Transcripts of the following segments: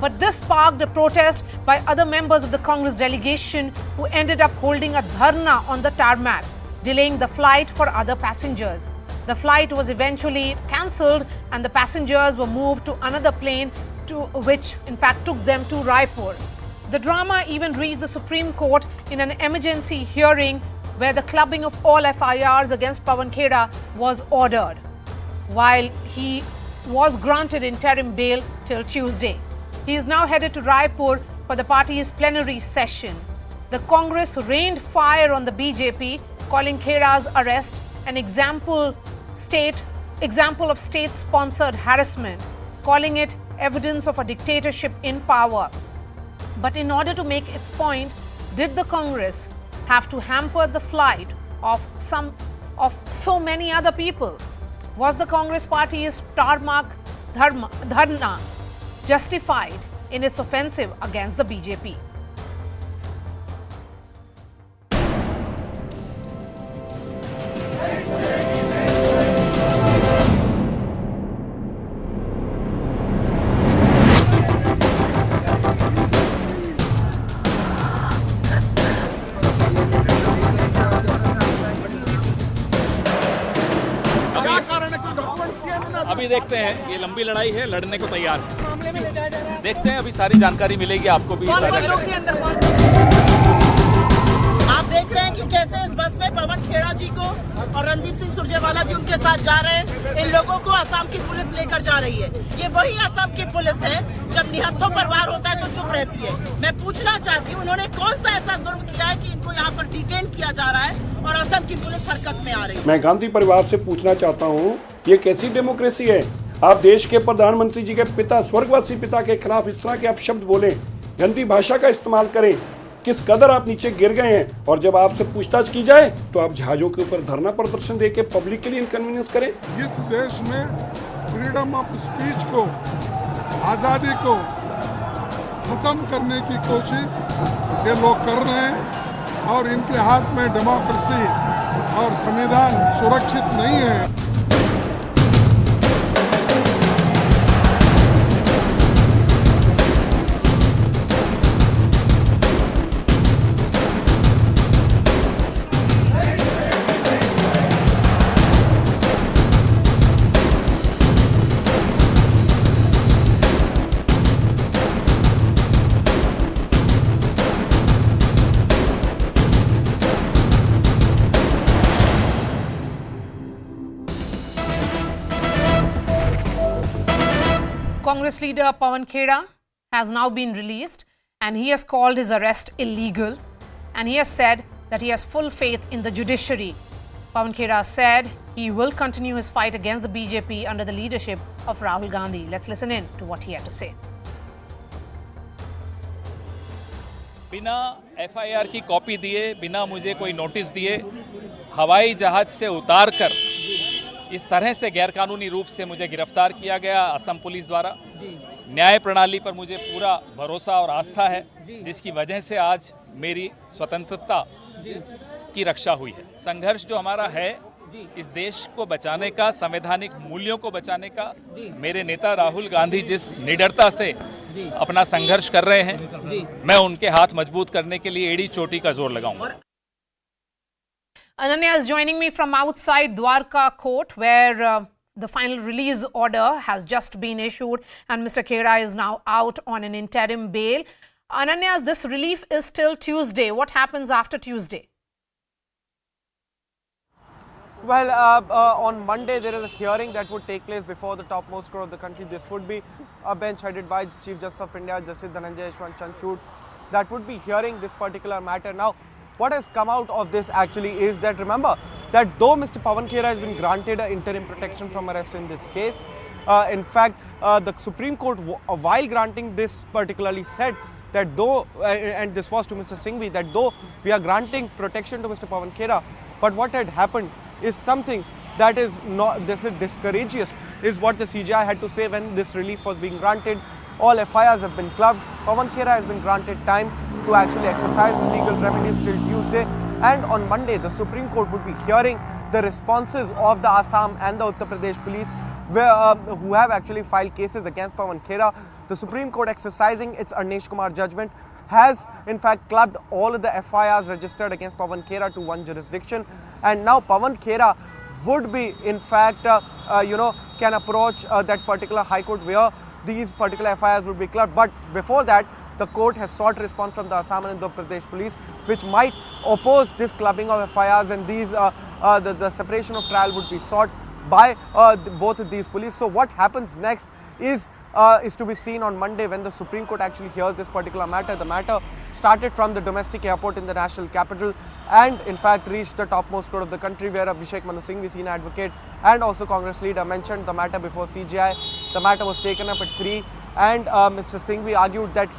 But this sparked a protest by other members of the Congress delegation who ended up holding a dharna on the tarmac, delaying the flight for other passengers. The flight was eventually cancelled and the passengers were moved to another plane which in fact took them to Raipur. The drama even reached the Supreme Court in an emergency hearing where the clubbing of all FIRs against Pawan Khera was ordered, while he was granted interim bail till Tuesday. He is now headed to Raipur for the party's plenary session. The Congress rained fire on the BJP, calling Khera's arrest an example of state-sponsored harassment, calling it evidence of a dictatorship in power. But in order to make its point, did the Congress have to hamper the flight of so many other people? Was the Congress party's tarmac dharna justified in its offensive against the BJP? अभी देखते हैं, ये लंबी लड़ाई है, लड़ने को तैयार है। देखते हैं, अभी सारी जानकारी मिलेगी आपको भी। आप देख रहे हैं कि कैसे इस बस में पवन खेड़ा जी को और रणदीप सिंह सुरजेवाला जी उनके साथ जा रहे हैं। इन लोगों को असम की पुलिस लेकर जा रही है। ये वही असम की पुलिस है जब निहत्थों पर वार होता है तो चुप रहती है। मैं पूछना चाहती हूँ, उन्होंने कौन सा ऐसा जुर्म किया है कि इनको यहाँ पर डिटेन किया जा रहा है और असम की पुलिस हरकत में आ रही है? मैं गांधी परिवार से पूछना चाहता हूँ, ये कैसी डेमोक्रेसी है? आप देश के प्रधानमंत्री जी के पिता, स्वर्गवासी पिता के खिलाफ इस तरह के आप शब्द बोलें, गंदी भाषा का इस्तेमाल करें। किस कदर आप नीचे गिर गए हैं, और जब आपसे पूछताछ की जाए तो आप जहाजों के ऊपर धरना प्रदर्शन देके पब्लिक के लिए इनकन्वीनियंस करें। इस देश में फ्रीडम ऑफ स्पीच को, आज़ादी को खत्म करने की कोशिश ये लोग कर रहे हैं और इनके हाथ में डेमोक्रेसी और संविधान सुरक्षित नहीं है। Congress leader Pawan Khera has now been released and he has called his arrest illegal, and he has said that he has full faith in the judiciary. Pawan Khera said he will continue his fight against the BJP under the leadership of Rahul Gandhi. Let's listen in to what he had to say. बिना FIR की copy दिए, बिना मुझे कोई notice दिए, हवाई जहाज से उतारकर इस तरह से गैरकानूनी रूप से मुझे गिरफ्तार किया गया असम पुलिस द्वारा। न्याय प्रणाली पर मुझे पूरा भरोसा और आस्था है, जिसकी वजह से आज मेरी स्वतंत्रता की रक्षा हुई है। संघर्ष जो हमारा है इस देश को बचाने का, संवैधानिक मूल्यों को बचाने का, मेरे नेता राहुल गांधी जिस निडरता से अपना संघर्ष कर रहे हैं, मैं उनके हाथ मजबूत करने के लिए एड़ी चोटी का जोर लगाऊंगा। Ananya is joining me from outside Dwarka Court, where the final release order has just been issued and Mr. Khera is now out on an interim bail. Ananya, this relief is till Tuesday. What happens after Tuesday? Well, on Monday there is a hearing that would take place before the topmost court of the country. This would be a bench headed by Chief Justice of India, Justice Dhananjay Yashwant Chanchud, that would be hearing this particular matter. Now, what has come out of this actually is that, remember, that though Mr. Pawan Khera has been granted interim protection from arrest in this case, in fact, the Supreme Court, while granting this particularly said that though, and this was to Mr. Singhvi, that though we are granting protection to Mr. Pawan Khera, but what had happened is something that is not, this is discourageous, is what the CJI had to say when this relief was being granted. All FIRs have been clubbed. Pawan Khera has been granted time to actually exercise the legal remedies till Tuesday, and on Monday the Supreme Court would be hearing the responses of the Assam and the Uttar Pradesh police who have actually filed cases against Pawan Khera the Supreme Court, exercising its Arnesh Kumar judgment, has in fact clubbed all of the FIRs registered against Pawan Khera to one jurisdiction, and now Pawan Khera would be in fact can approach that particular High Court where these particular FIRs would be clubbed. But before that, the court has sought response from the Assam and Andhra Pradesh police, which might oppose this clubbing of FIRs, and these the separation of trial would be sought by both of these police. So what happens next is to be seen on Monday when the Supreme Court actually hears this particular matter. The matter started from the domestic airport in the national capital and in fact reached the topmost court of the country, where Abhishek Manu Singh, senior advocate and also Congress leader, mentioned the matter before CJI. The matter was taken up at 3, and Mr. Singhvi argued that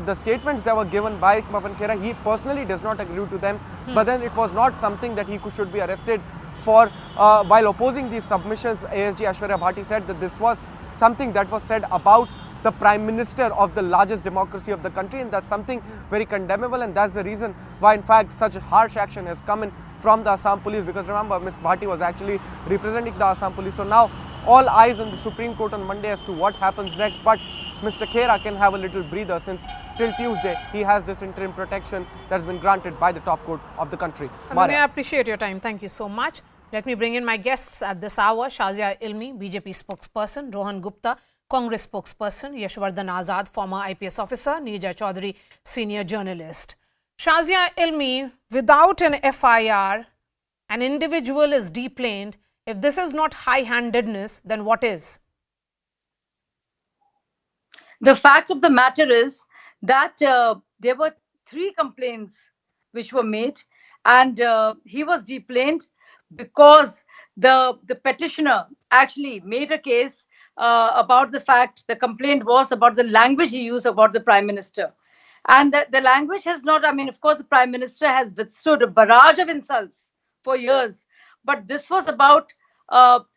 the statements that were given by Pawan Khera, he personally does not agree to them, but then it was not something that he should be arrested for. While opposing these submissions, ASG Aishwarya Bhati said that this was something that was said about the Prime Minister of the largest democracy of the country, and that's something very condemnable, and that's the reason why in fact such a harsh action has come in from the Assam police, because remember, Ms. Bhati was actually representing the Assam police. So now all eyes on the Supreme Court on Monday as to what happens next, but Mr. Khera can have a little breather since till Tuesday he has this interim protection that has been granted by the top court of the country. I appreciate your time. Thank you so much. Let me bring in my guests at this hour. Shazia Ilmi, BJP spokesperson; Rohan Gupta, Congress spokesperson; Yashwardhan Azad, former IPS officer; Neerja Chaudhary, senior journalist. Shazia Ilmi, without an FIR, an individual is deplaned. If this is not high-handedness, then what is? The fact of the matter is that there were 3 complaints which were made, and he was deplaned because the petitioner actually made a case about the fact, the complaint was about the language he used about the Prime Minister. And the language has not, I mean, of course, the Prime Minister has withstood a barrage of insults for years, but this was about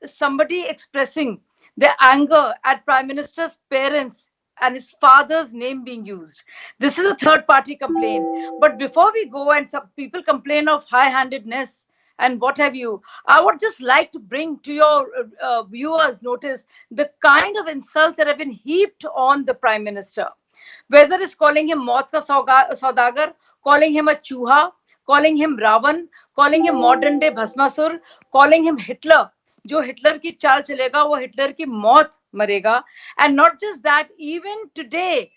somebody expressing their anger at Prime Minister's parents and his father's name being used. This is a third-party complaint. But before we go, and some people complain of high-handedness and what have you, I would just like to bring to your viewers notice the kind of insults that have been heaped on the Prime Minister. Whether it's calling him Maut ka Saudagar, calling him a Chuha, calling him Ravan, calling him modern day Bhasmasur, calling him Hitler. जो Hitler की चाल चलेगा वो Hitler की मौत मरेगा. And not just that, even today,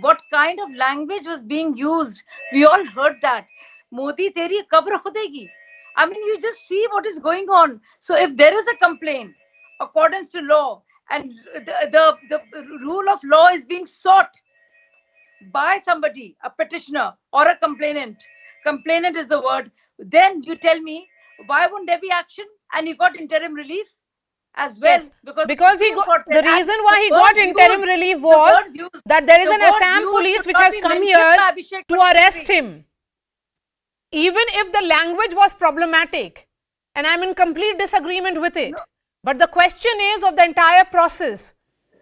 what kind of language was being used, we all heard that. Modi teri kabr khudegi. I mean, you just see what is going on. So if there is a complaint, accordance to law, and the rule of law is being sought by somebody, a petitioner or a complainant is the word, then you tell me, why wouldn't there be action? And he got interim relief as well. Yes, because he got, the reason why he got interim relief was that there is an Assam police which has come here to arrest him. Even if the language was problematic, and I'm in complete disagreement with it. But the question is of the entire process.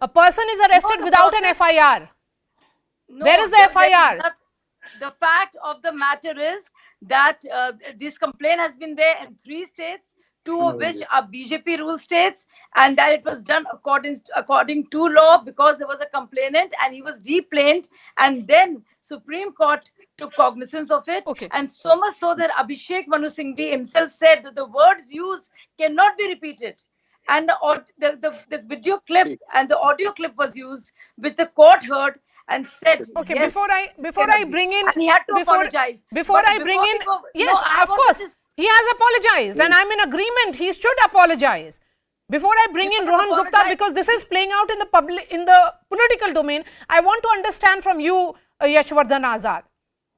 A person is arrested without an FIR. Where is the FIR? The fact of the matter is that this complaint has been there in 3 states, 2 of which are BJP rule states, and that it was done according to law because there was a complainant and he was deplaned, and then Supreme Court took cognizance of it. Okay. And so much so that Abhishek Manu Singhvi himself said that the words used cannot be repeated. And the video clip and the audio clip was used, which the court heard and said, okay, yes, before I bring in, and he had to apologize. Before I bring in, yes, of course, he has apologized, and I'm in agreement. He should apologize. Before I bring in Rohan Gupta, because this is playing out in the political domain, I want to understand from you, Yashwardhan Azad.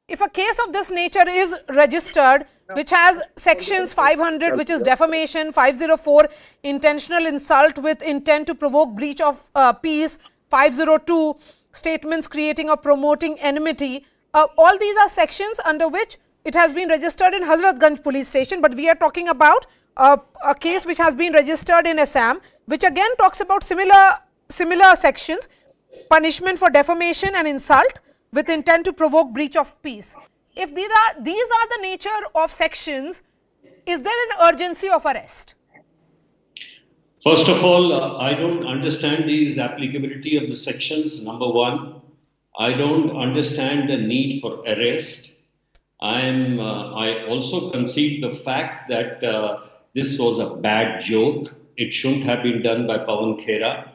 If a case of this nature is registered, which has sections 500, which is defamation, 504, intentional insult with intent to provoke breach of peace, 502, statements creating or promoting enmity, all these are sections under which it has been registered in Hazratganj Police Station, but we are talking about a case which has been registered in Assam, which again talks about similar sections, punishment for defamation and insult with intent to provoke breach of peace. If these are the nature of sections, is there an urgency of arrest? First of all, I don't understand these applicability of the sections. Number one, I don't understand the need for arrest. I also concede the fact that this was a bad joke. It shouldn't have been done by Pawan Khera.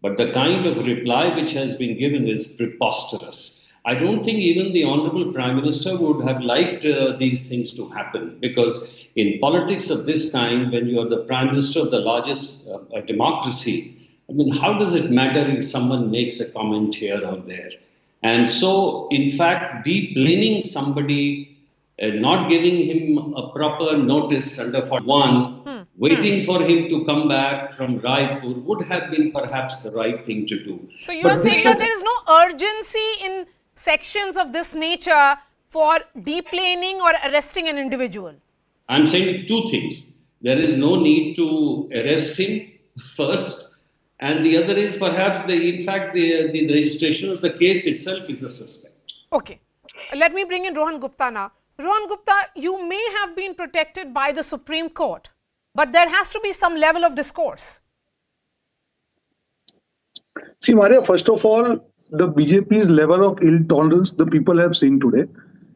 But the kind of reply which has been given is preposterous. I don't think even the Honorable Prime Minister would have liked these things to happen, because in politics of this kind, when you are the Prime Minister of the largest democracy, I mean, how does it matter if someone makes a comment here or there? And so, in fact, deplaning somebody, not giving him a proper notice under 41, waiting for him to come back from Raipur would have been perhaps the right thing to do. So you are saying that there is no urgency in sections of this nature for deplaning or arresting an individual? I'm saying two things. There is no need to arrest him first, and the other is perhaps in fact the registration of the case itself is a suspect. Okay. Let me bring in Rohan Gupta now. Rohan Gupta, you may have been protected by the Supreme Court, but there has to be some level of discourse. See, Maria, first of all, the BJP's level of ill tolerance the people have seen today.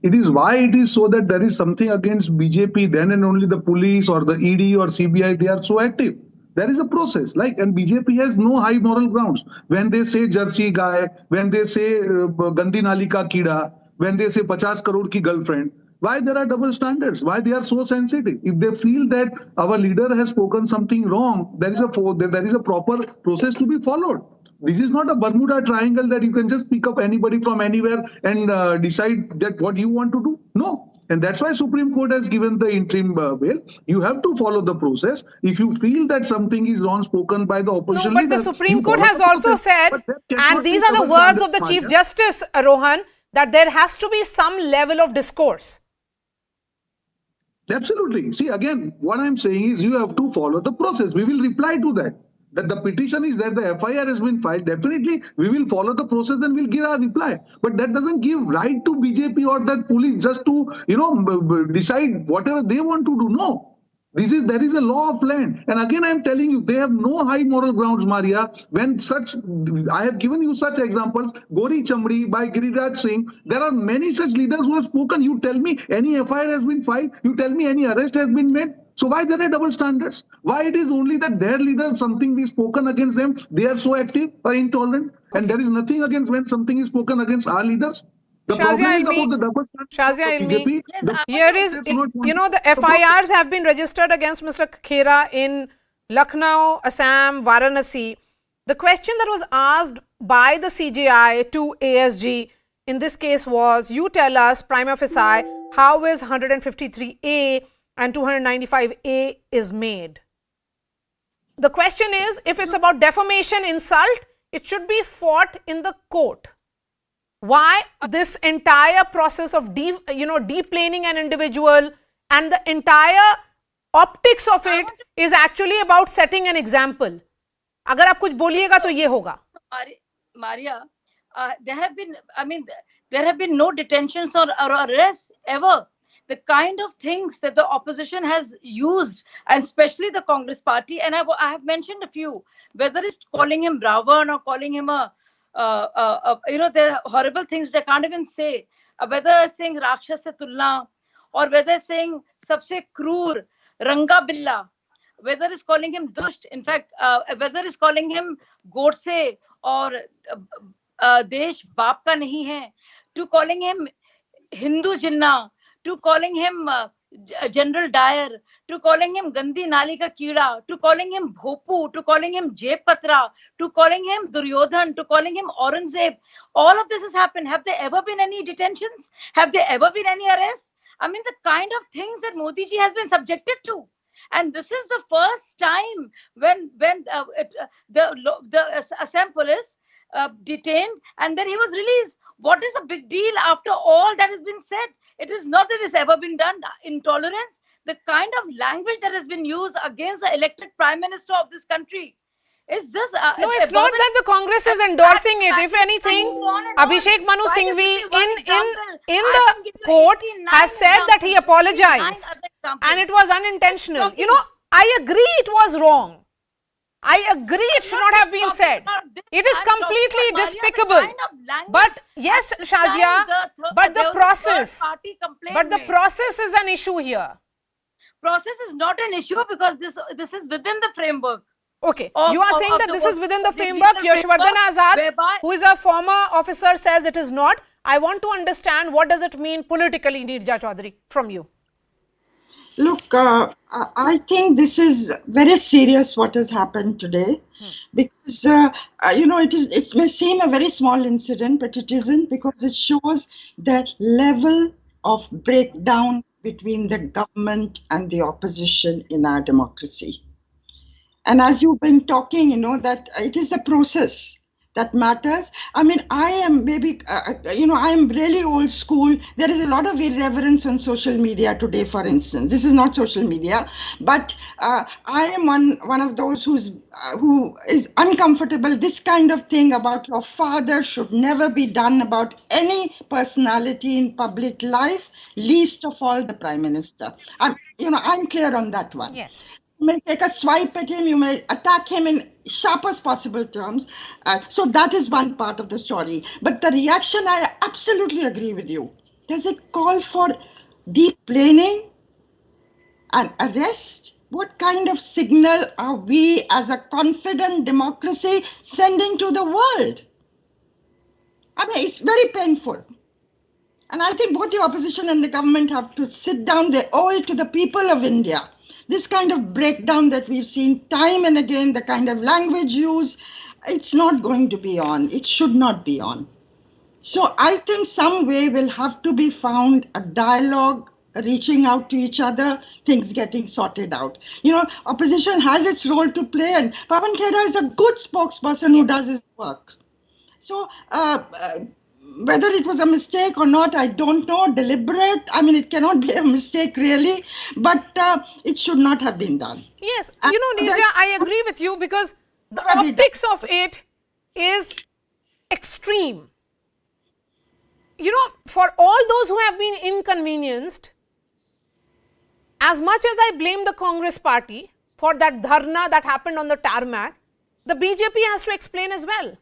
It is why it is so that there is something against BJP, then and only the police or the ED or CBI, they are so active. There is a process, and BJP has no high moral grounds. When they say Jersey guy, when they say Gandhi Nali ka Kida, when they say 50 crore ki girlfriend, why there are double standards? Why they are so sensitive? If they feel that our leader has spoken something wrong, there is a proper process to be followed. This is not a Bermuda Triangle that you can just pick up anybody from anywhere and decide that what you want to do. No. And that's why Supreme Court has given the interim bail. You have to follow the process. If you feel that something is wrong spoken by the opposition No, but the Supreme Court has also said, and these are the words of the Chief Justice, Rohan, that there has to be some level of discourse. Absolutely. See, again, what I'm saying is you have to follow the process. We will reply to that. That the petition is there, the FIR has been filed. Definitely, we will follow the process and we'll give our reply. But that doesn't give right to BJP or that police just to, decide whatever they want to do. No. There is a law of land. And again, I'm telling you, they have no high moral grounds, Maria. I have given you such examples, Gori Chamri by Giriraj Singh. There are many such leaders who have spoken. You tell me any FIR has been filed. You tell me any arrest has been made. So why there are double standards? Why it is only that their leaders, something be spoken against them, they are so active or intolerant, and there is nothing against when something is spoken against our leaders? The problem is about the double standards of BJP. Here is, the FIRs have been registered against Mr. Khera in Lucknow, Assam, Varanasi. The question that was asked by the CJI to ASG in this case was, you tell us, prima facie, how is 153A and 295A is made? The question is, if it's about defamation, insult, it should be fought in the court. Why this entire process of deplaning an individual and the entire optics of it is actually about setting an example. अगर आप कुछ बोलिएगा तो ये होगा. Maria, there have been no detentions or arrests ever. The kind of things that the opposition has used, and especially the Congress party, and I have mentioned a few, whether it's calling him Ravan or calling him there are horrible things they can't even say, whether it's saying Rakshas se Tulna, or whether it's saying Sabse Kroor, Ranga Billa, whether it's calling him Dusht, in fact, whether it's calling him Godse or Desh Baap ka nahi hai, to calling him Hindu Jinnah, to calling him General Dyer, to calling him Gandhi Nali ka Kida, to calling him Bhopu, to calling him Jay Patra, to calling him Duryodhan, to calling him Aurangzeb. All of this has happened. Have there ever been any detentions? Have there ever been any arrests? I mean, the kind of things that Modi ji has been subjected to. And this is the first time when the Assam police detained and then he was released. What is the big deal after all that has been said? It is not that it's ever been done. Intolerance, the kind of language that has been used against the elected prime minister of this country. It's just... no, it's not that the Congress is endorsing it. If anything, Abhishek Manu Singhvi in the court has said that he apologized and it was unintentional. I agree it was wrong. I agree it should not have been said. It is completely despicable. But yes, Shazia, but the process is an issue here. Process is not an issue because this is within the framework. Okay, you are saying that this is within the framework. Yashwardhan Azad, who is a former officer, says it is not. I want to understand what does it mean politically, Neerja Chaudhary, from you. Look, I think this is very serious what has happened today, because it may seem a very small incident, but it isn't, because it shows the level of breakdown between the government and the opposition in our democracy. And as you've been talking, that it is the process that matters. I mean, I am maybe, I am really old school. There is a lot of irreverence on social media today, for instance. This is not social media, but I am one of those who is uncomfortable. This kind of thing about your father should never be done about any personality in public life, least of all the Prime Minister. I'm clear on that one. Yes. You may take a swipe at him, you may attack him in sharpest possible terms. So that is one part of the story. But the reaction, I absolutely agree with you. Does it call for deplaning and arrest? What kind of signal are we as a confident democracy sending to the world? I mean, it's very painful. And I think both the opposition and the government have to sit down. They owe it to the people of India. This kind of breakdown that we've seen time and again, the kind of language used, it's not going to be on. It should not be on. So I think some way will have to be found, a dialogue, reaching out to each other, things getting sorted out. Opposition has its role to play, and Pawan Khera is a good spokesperson who does his work. So whether it was a mistake or not, I don't know, deliberate. I mean, it cannot be a mistake really, but it should not have been done. Yes, Neerja, I agree with you, because the optics of it is extreme. For all those who have been inconvenienced, as much as I blame the Congress party for that dharna that happened on the tarmac, the BJP has to explain as well.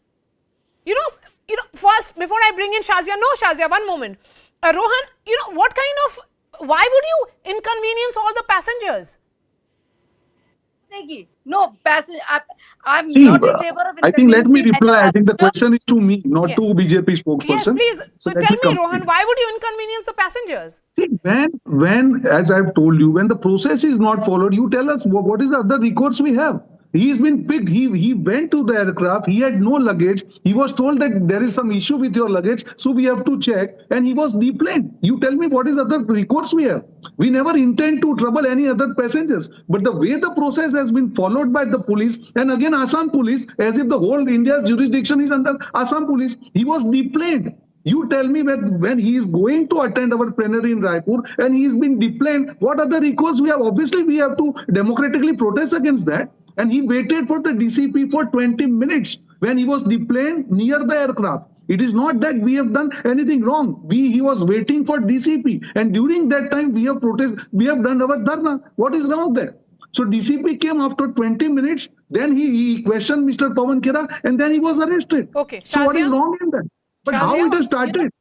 First, before I bring in Shazia, Shazia, one moment. Rohan, why would you inconvenience all the passengers? No, I'm not in favor of. I think, let me reply. I think the question is to me, not to BJP spokesperson. Yes, please. So tell me, Rohan, why would you inconvenience the passengers? See, when, as I've told you, when the process is not followed, you tell us what is the other recourse we have. He's been picked. He went to the aircraft. He had no luggage. He was told that there is some issue with your luggage, so we have to check. And he was deplaned. You tell me what is other recourse we have. We never intend to trouble any other passengers. But the way the process has been followed by the police, and again Assam police, as if the whole India's jurisdiction is under Assam police, he was deplaned. You tell me when he is going to attend our plenary in Raipur and he has been deplaned, what other recourse we have? Obviously, we have to democratically protest against that. And he waited for the DCP for 20 minutes when he was deplaned near the aircraft. It is not that we have done anything wrong. He was waiting for DCP. And during that time, we have done our dharna. What is wrong there? So DCP came after 20 minutes. Then he questioned Mr. Pawan Khera and then he was arrested. Okay. So what is wrong in that? But how it has started?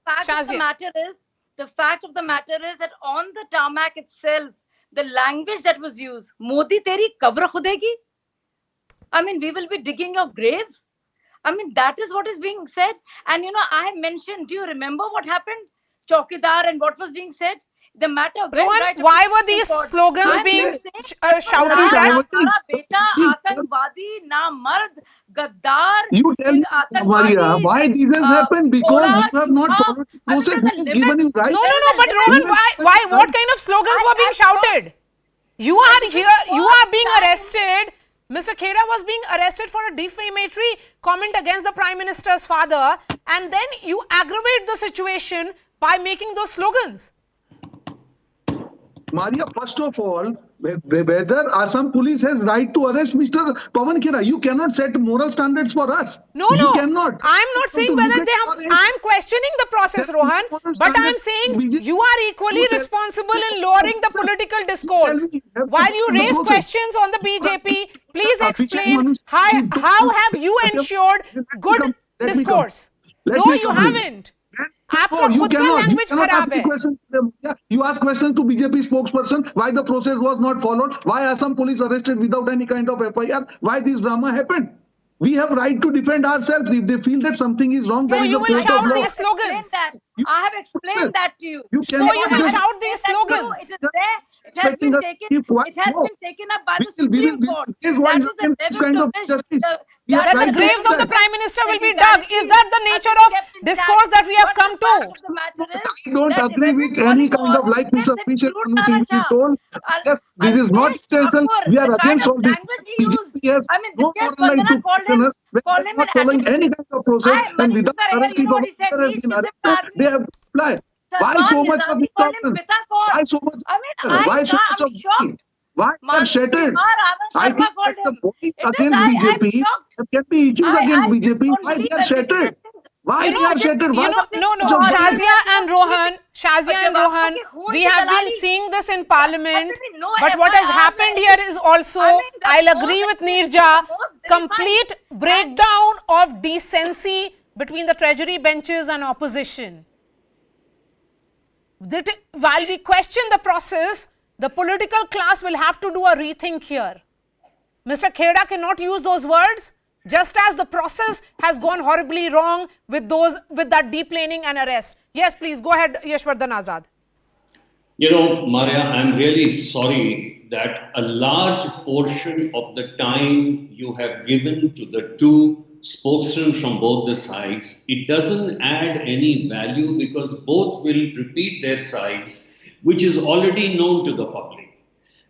The fact of the matter is that on the tarmac itself, the language that was used, Modi teri kabr khudegi. I mean, we will be digging your grave. I mean, that is what is being said. And, I have mentioned, do you remember what happened? Chaukidar and what was being said? The matter of Rohan, why were these slogans being shouted at? You tell me, Maria, why this has happened? Because you have not followed the process that is given in right. No, but Rohan, why? What kind of slogans were being shouted? You are here, you are being arrested. Mr. Khera was being arrested for a defamatory comment against the Prime Minister's father, and then you aggravate the situation by making those slogans. Maria, first of all, whether Assam police has right to arrest Mr. Pawan Khera, you cannot set moral standards for us. No, you no. cannot. I'm not saying whether they have. I'm questioning the process, Rohan. But I'm saying you are equally responsible in lowering the political discourse. While you raise questions on the BJP, please explain how have you ensured good discourse? No, you haven't. आपका खुद का language खराब है. You ask questions to BJP spokesperson why the process was not followed, why Assam police arrested without any kind of FIR, why this drama happened. We have right to defend ourselves. If they feel that something is wrong, so you will shout these slogans. I have explained that to you. So you will shout these slogans. It is there. It has been taken up by the Supreme Court. That is the level to which that the graves of the Prime Minister will be dug. Is that the nature of discourse that we have come to? I don't agree with any kind of, like Mr. Fisher told. Yes, this is not intentional. We are against all this. Yes, no moral right to question us. We are not following any kind of process, and without arresting for they have to apply. Why so much of intolerance? Why so much? Why so much of shocked? Why are shattered? I think that the voice against BJP can be issues against BJP. Why they are shattered? Why they are shattered? No, Shazia and Rohan, we have been seeing this in Parliament. But what has happened here is also, I'll agree with Neerja, complete breakdown of decency between the Treasury benches and opposition. While we question the process, the political class will have to do a rethink here. Mr. Khera cannot use those words, just as the process has gone horribly wrong with that deplaning and arrest. Yes, please go ahead, Yashwardhan Azad. You know, Maria, I'm really sorry that a large portion of the time you have given to the two spokesmen from both the sides, it doesn't add any value because both will repeat their sides, which is already known to the public.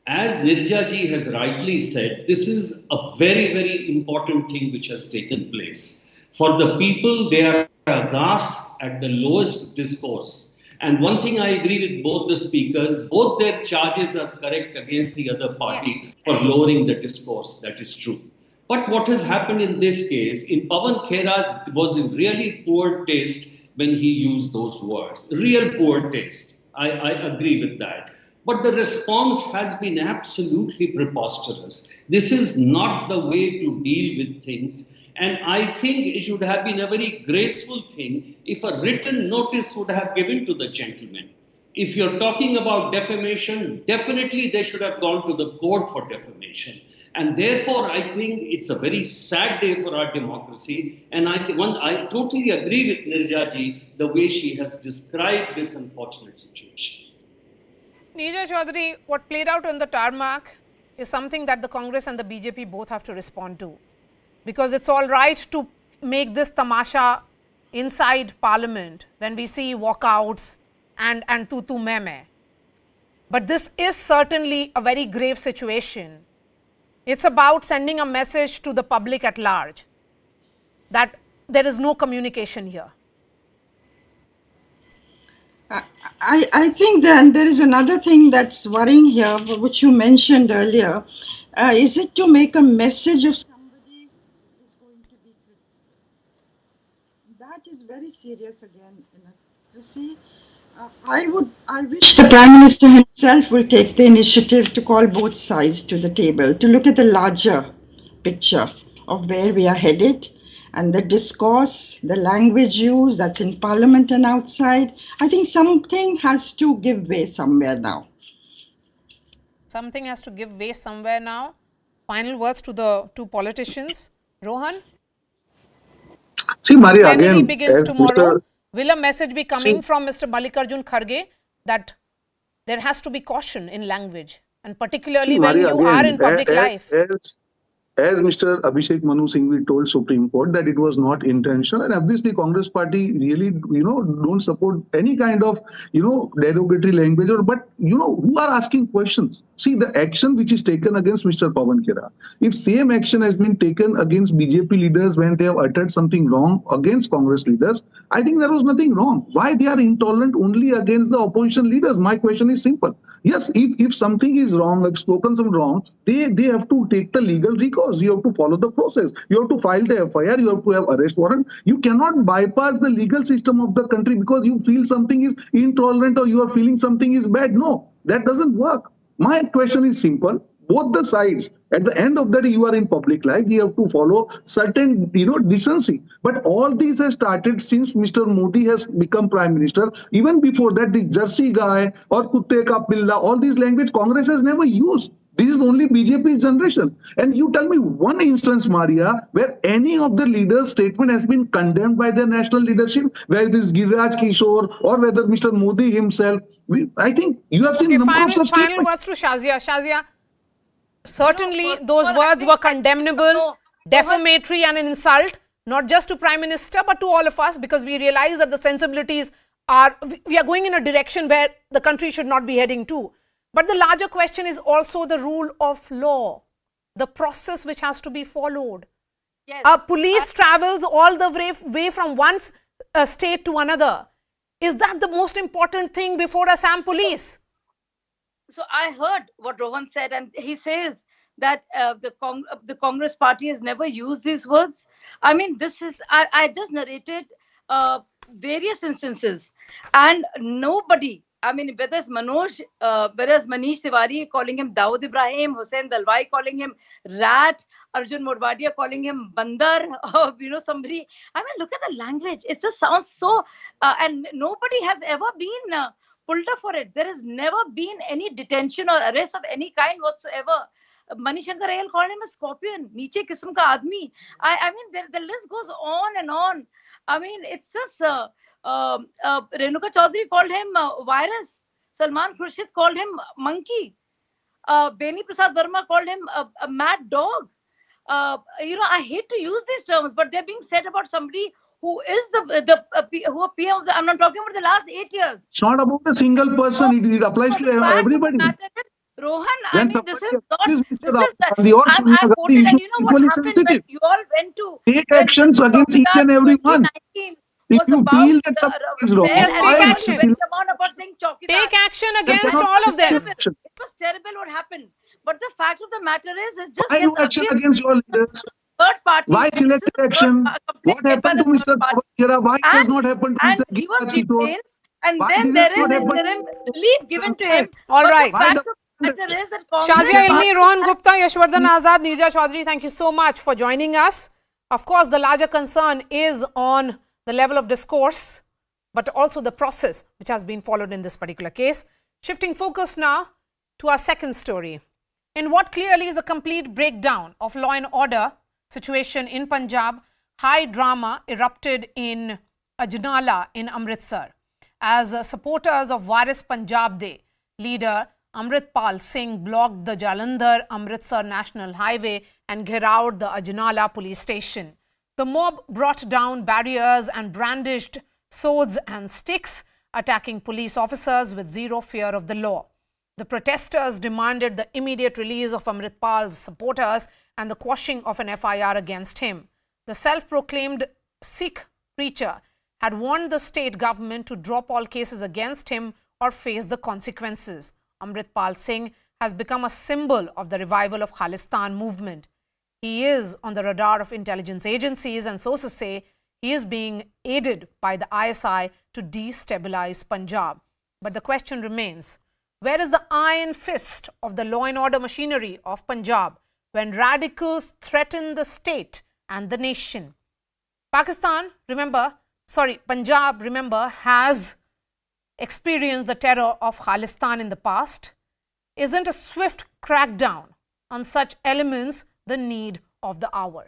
As Neerja ji has rightly said, this is a very, very important thing which has taken place. For the people, they are aghast at the lowest discourse. And one thing I agree with both the speakers, both their charges are correct against the other party for lowering the discourse. That is true. But what has happened in this case, in Pawan Khera, was in really poor taste when he used those words. Real poor taste. I agree with that. But the response has been absolutely preposterous. This is not the way to deal with things. And I think it should have been a very graceful thing if a written notice would have given to the gentleman. If you're talking about defamation, definitely they should have gone to the court for defamation. And therefore, I think it's a very sad day for our democracy. And I totally agree with Neerja ji, the way she has described this unfortunate situation. Neerja Chaudhary, what played out on the tarmac is something that the Congress and the BJP both have to respond to. Because it's all right to make this tamasha inside Parliament when we see walkouts and tutu meme. But this is certainly a very grave situation. It's about sending a message to the public at large that there is no communication here. I think then there is another thing that's worrying here, which you mentioned earlier. Is it to make a message of somebody is going to be critical? That is very serious again. You see, I wish the Prime Minister himself will take the initiative to call both sides to the table, to look at the larger picture of where we are headed and the discourse, the language used that's in Parliament and outside. I think something has to give way somewhere now. Something has to give way somewhere now. Final words to the two politicians. Rohan? See, Maria, Plenary again, begins tomorrow. Will a message be coming from Mr. Mallikarjun Kharge that there has to be caution in language, and particularly when you are in public life? as Mr. Abhishek Manu Singhvi told Supreme Court that it was not intentional, and obviously Congress party really, don't support any kind of, derogatory language but, who are asking questions? See, the action which is taken against Mr. Pawan Khera, if same action has been taken against BJP leaders when they have uttered something wrong against Congress leaders, I think there was nothing wrong. Why they are intolerant only against the opposition leaders? My question is simple. Yes, if something is wrong, like spoken some wrong, they have to take the legal recourse. You have to follow the process. You have to file the FIR. You have to have arrest warrant. You cannot bypass the legal system of the country because you feel something is intolerant or you are feeling something is bad. No, that doesn't work. My question is simple. Both the sides, at the end of the day, you are in public life. You have to follow certain, decency. But all these has started since Mr. Modi has become Prime Minister. Even before that, the Jersey guy or Kutte ka pilla, all these language Congress has never used. This is only BJP's generation. And you tell me one instance, Maria, where any of the leaders' statement has been condemned by the national leadership, whether it's Giriraj Kishore or whether Mr. Modi himself. I think you have seen number of such final words to Shazia. Shazia, certainly those words were condemnable, defamatory and an insult, not just to Prime Minister, but to all of us, because we realize that the sensibilities we are going in a direction where the country should not be heading to. But the larger question is also the rule of law, the process which has to be followed. Yes. Police travels all the way from one state to another. Is that the most important thing before Assam police? So I heard what Rohan said, and he says that the Congress party has never used these words. I mean, I just narrated various instances, and nobody, I mean, whether it's Manish Tiwari calling him Dawood Ibrahim, Hussain Dalwai calling him rat, Arjun Modwadia calling him bandar, somebody. I mean, look at the language. It just sounds so, and nobody has ever been pulled up for it. There has never been any detention or arrest of any kind whatsoever. Manishankar Ayal called him a scorpion, Niche Kism ka Admi. I mean, the list goes on and on. I mean, it's just, Renuka Chaudhary called him virus. Salman Khurshid called him monkey. Beni Prasad Verma called him a mad dog. I hate to use these terms, but they're being said about somebody who is who a PM of the, I'm not talking about the last 8 years. It's not about a single person. It applies to everybody. Rohan, I mean, this is not. I'm quoted, and you know what happened when you all went to take actions against each and every one. If you feel that something is wrong, take action against all of them. It was terrible what happened. But the fact of the matter is, it's just action against your leaders. Third party. Why selective action? What happened to Mr. Khera? Why it has not happened to Mr. He was detained, and then there is interim relief given to him. All right. Shazia Ilmi, Rohan Gupta, Yashwardhan Azad, Neerja Chaudhary, thank you so much for joining us. Of course, the larger concern is on the level of discourse, but also the process which has been followed in this particular case. Shifting focus now to our second story. In what clearly is a complete breakdown of law and order situation in Punjab, high drama erupted in Ajnala in Amritsar as supporters of Varis Punjab Day leader Amritpal Singh blocked the Jalandhar-Amritsar National Highway and gherawed the Ajnala Police Station. The mob brought down barriers and brandished swords and sticks, attacking police officers with zero fear of the law. The protesters demanded the immediate release of Amritpal's supporters and the quashing of an FIR against him. The self-proclaimed Sikh preacher had warned the state government to drop all cases against him or face the consequences. Amritpal Singh has become a symbol of the revival of Khalistan movement. He is on the radar of intelligence agencies, and sources say he is being aided by the ISI to destabilize Punjab. But the question remains, where is the iron fist of the law and order machinery of Punjab when radicals threaten the state and the nation? Punjab, remember, has experienced the terror of Khalistan in the past. Isn't a swift crackdown on such elements the need of the hour?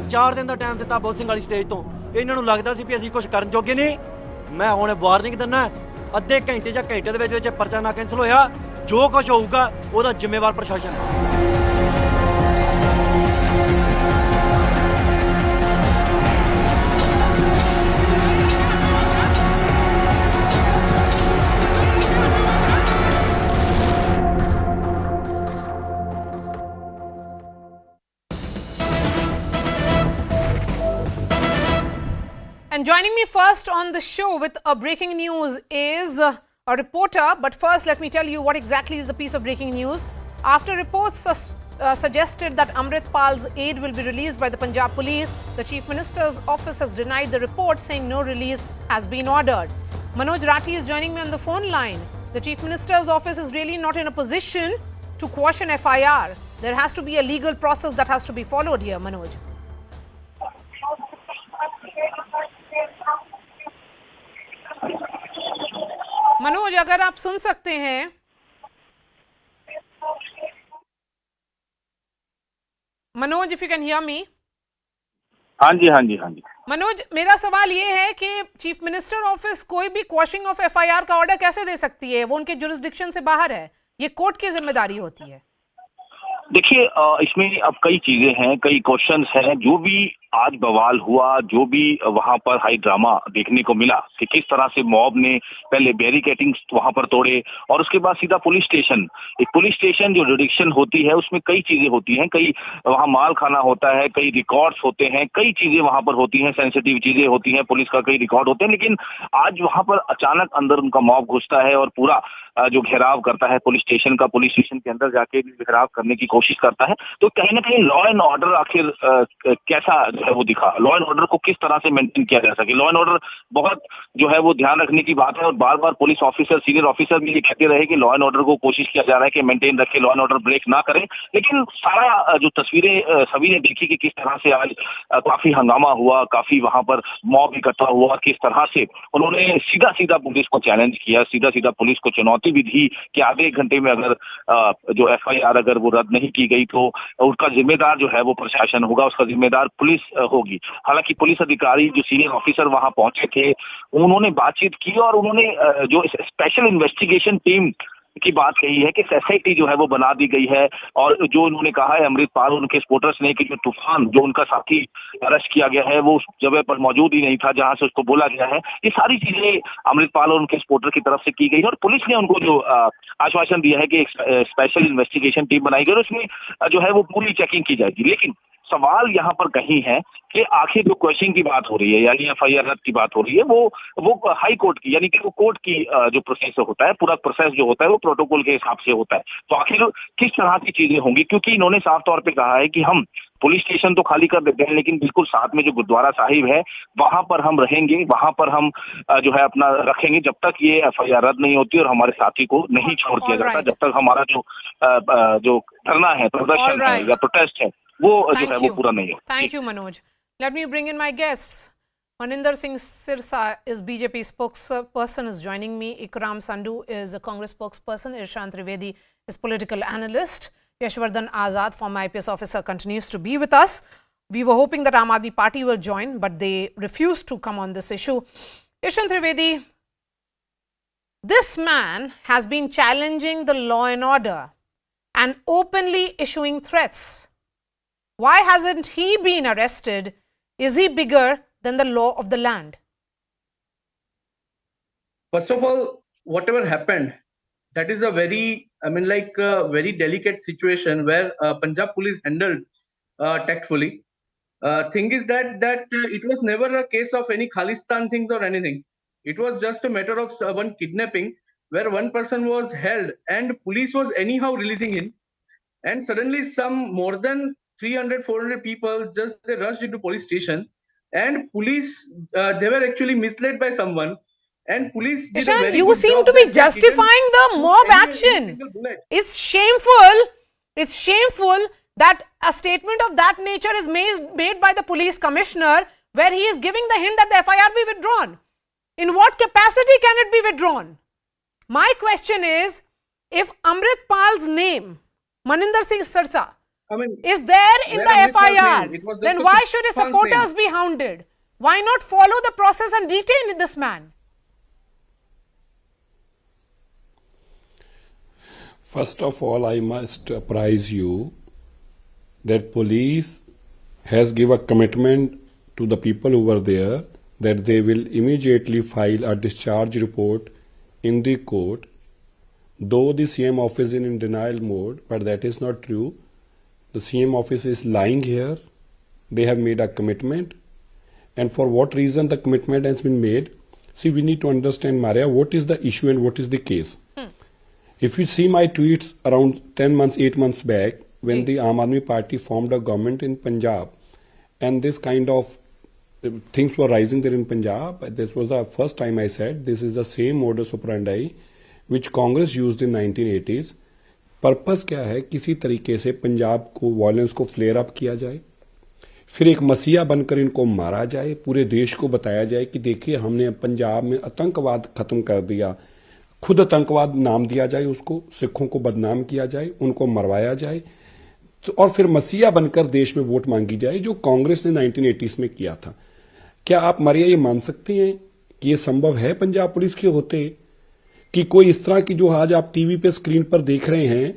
ਮੈਂ 4 ਦਿਨ ਦਾ time ਦਿੱਤਾ ਬੋਧ ਸਿੰਘ ਵਾਲੀ stage ਤੋਂ, ਇਹਨਾਂ ਨੂੰ ਲੱਗਦਾ ਸੀ ਵੀ ਅਸੀਂ ਕੁਝ ਕਰਨ ਜੋਗੇ ਨਹੀਂ। ਮੈਂ ਹੁਣ ਵਾਰਨਿੰਗ ਦਿੰਦਾ, ਅੱਧੇ ਘੰਟੇ ਜਾਂ ਘੰਟੇ ਦੇ ਵਿੱਚ ਪਰਚਾ ਨਾ ਕੈਂਸਲ ਹੋਇਆ, ਜੋ ਕੁਝ ਹੋਊਗਾ ਉਹਦਾ ਜ਼ਿੰਮੇਵਾਰ ਪ੍ਰਸ਼ਾਸਨ ਹੈ। And joining me first on the show with a breaking news is a reporter. But first, let me tell you what exactly is the piece of breaking news. After reports suggested that Amritpal's aid will be released by the Punjab police, the Chief Minister's office has denied the report, saying no release has been ordered. Manoj Rathi is joining me on the phone line. The Chief Minister's office is really not in a position to quash an FIR. There has to be a legal process that has to be followed here, Manoj. Manoj, अगर आप सुन सकते हैं। Manoj, if you can hear me. हाँ जी हाँ जी हाँ जी। मनोज, मेरा सवाल ये है कि चीफ मिनिस्टर ऑफिस कोई भी क्वॉशिंग ऑफ एफआईआर का ऑर्डर कैसे दे सकती है? वो उनके जुरिस्डिक्शन से बाहर है, ये कोर्ट की जिम्मेदारी होती है। देखिए, इसमें अब कई चीजें हैं, कई क्वेश्चंस हैं। जो भी आज बवाल हुआ, जो भी वहां पर हाई ड्रामा देखने को मिला कि किस तरह से मॉब ने पहले बैरिकेडिंग वहां पर तोड़े और उसके बाद सीधा पुलिस स्टेशन। एक पुलिस स्टेशन जो जुडिक्शन होती है उसमें कई चीजें होती हैं, कई वहां माल खाना होता है, कई रिकॉर्ड्स होते हैं, कई चीजें वहां पर होती हैं, सेंसिटिव चीजें होती हैं, पुलिस का कई रिकॉर्ड होते हैं। लेकिन आज वहां पर अचानक अंदर उनका मॉब घुसता है और पूरा जो घेराव करता है पुलिस स्टेशन का, पुलिस स्टेशन के अंदर जाके घेराव करने की कोशिश करता है। तो कहीं ना कहीं लॉ एंड ऑर्डर आखिर कैसा है वो दिखा, लॉ एंड ऑर्डर को किस तरह से मेंटेन किया जा सके। लॉ एंड ऑर्डर बहुत जो है वो ध्यान रखने की बात है और बार बार पुलिस ऑफिसर, सीनियर ऑफिसर भी ये कहते रहे कि लॉ एंड ऑर्डर को कोशिश किया जा रहा है कि मेंटेन रखे, लॉ एंड ऑर्डर ब्रेक ना करें। लेकिन सारा जो तस्वीरें सभी ने देखी कि किस तरह से आज काफी हंगामा हुआ, काफी वहां पर मॉब इकट्ठा हुआ, किस तरह से उन्होंने सीधा सीधा पुलिस को चैलेंज किया, सीधा सीधा पुलिस को चुनौती भी दी कि आधे एक घंटे में अगर जो FIR अगर वो रद्द नहीं की गई तो उसका जिम्मेदार जो है वो प्रशासन होगा, उसका जिम्मेदार पुलिस होगी। हालांकि पुलिस अधिकारी जो सीनियर ऑफिसर वहां पहुंचे थे उन्होंने बातचीत की और उन्होंने जो स्पेशल इन्वेस्टिगेशन टीम की बात कही है कि SIT जो है वो बना दी गई है। और जो उन्होंने कहा है अमृतपाल उनके सपोर्टर्स ने कि जो तूफान, जो उनका साथी अरेस्ट किया गया है वो उस जगह पर मौजूद ही नहीं था जहां से उसको बोला गया है। ये सारी चीजें अमृतपाल और उनके सपोर्टर की तरफ से की गई और पुलिस ने उनको जो आश्वासन दिया है कि एक स्पेशल इन्वेस्टिगेशन टीम बनाई गई और उसमें जो है वो पूरी चेकिंग की जाएगी। लेकिन सवाल यहाँ पर कहीं है कि आखिर जो क्वेश्चन की बात हो रही है यानी FIR रद्द की बात हो रही है वो हाई कोर्ट की यानी कि वो कोर्ट की जो प्रोसेस होता है, पूरा प्रोसेस जो होता है वो प्रोटोकॉल के हिसाब से होता है। तो आखिर किस तरह की चीजें होंगी, क्योंकि इन्होंने साफ तौर पे कहा है कि हम पुलिस स्टेशन तो खाली कर देते हैं लेकिन बिल्कुल साथ में जो गुरुद्वारा साहिब है वहां पर हम रहेंगे, वहां पर हम जो है अपना रखेंगे जब तक ये FIR रद्द नहीं होती और हमारे साथी को नहीं छोड़ दिया जाता, जब तक हमारा जो धरना है, प्रदर्शन है या प्रोटेस्ट है वो जो है वो पूरा नहीं हो। Thank you, Manoj. Let me bring in my guests. Maninder Singh Sirsa is BJP spokesperson, is joining me. Ikram Sandhu is a Congress spokesperson. Irshad Trivedi is political analyst. Yashwardhan Azad, former IPS officer, continues to be with us. We were hoping that Aam Aadmi Party will join, but they refused to come on this issue. Irshad Trivedi, this man has been challenging the law and order and openly issuing threats. Why hasn't he been arrested? Is he bigger than the law of the land? First of all, whatever happened, that is a very, very delicate situation where Punjab police handled tactfully. Thing is that it was never a case of any Khalistan things or anything. It was just a matter of one kidnapping where one person was held and police was anyhow releasing him. And suddenly some more than 300-400 people they rushed into police station and police they were actually misled by someone and police did a very you seem to be justifying the mob action. It's shameful. It's shameful that a statement of that nature is made by the police commissioner where he is giving the hint that the FIR be withdrawn. In what capacity can it be withdrawn? My question is, if Amritpal's name, Maninder Singh Sirsa, I mean, is there in the Amritpal FIR, Singh, it was just then a why should his false supporters name. be hounded? Why not follow the process and detain this man? First of all, I must apprise you that police has given a commitment to the people who were there that they will immediately file a discharge report in the court. Though the CM office is in denial mode, but that is not true. The CM office is lying here. They have made a commitment. And for what reason the commitment has been made? See, we need to understand, Maria, what is the issue and what is the case. If you see my tweets around 10 months, 8 months back, when the Aam Aadmi Party formed a government in Punjab, and this kind of things were rising there in Punjab, this was the first time I said this is the same modus operandi which Congress used in 1980s. Purpose क्या है? किसी तरीके से पंजाब को violence को flare up किया जाए, फिर एक मसीहा बनकर इनको मारा जाए, पूरे देश को बताया जाए कि देखिए हमने पंजाब में आतंकवाद खत्म कर दिया, खुद आतंकवाद नाम दिया जाए उसको, सिखों को बदनाम किया जाए, उनको मरवाया जाए, तो और फिर मसीहा बनकर देश में वोट मांगी जाए, जो कांग्रेस ने 1980s में किया था। क्या आप मारिया ये मान सकते हैं कि ये संभव है पंजाब पुलिस के होते कि कोई इस तरह की जो आज आप टीवी पे स्क्रीन पर देख रहे हैं,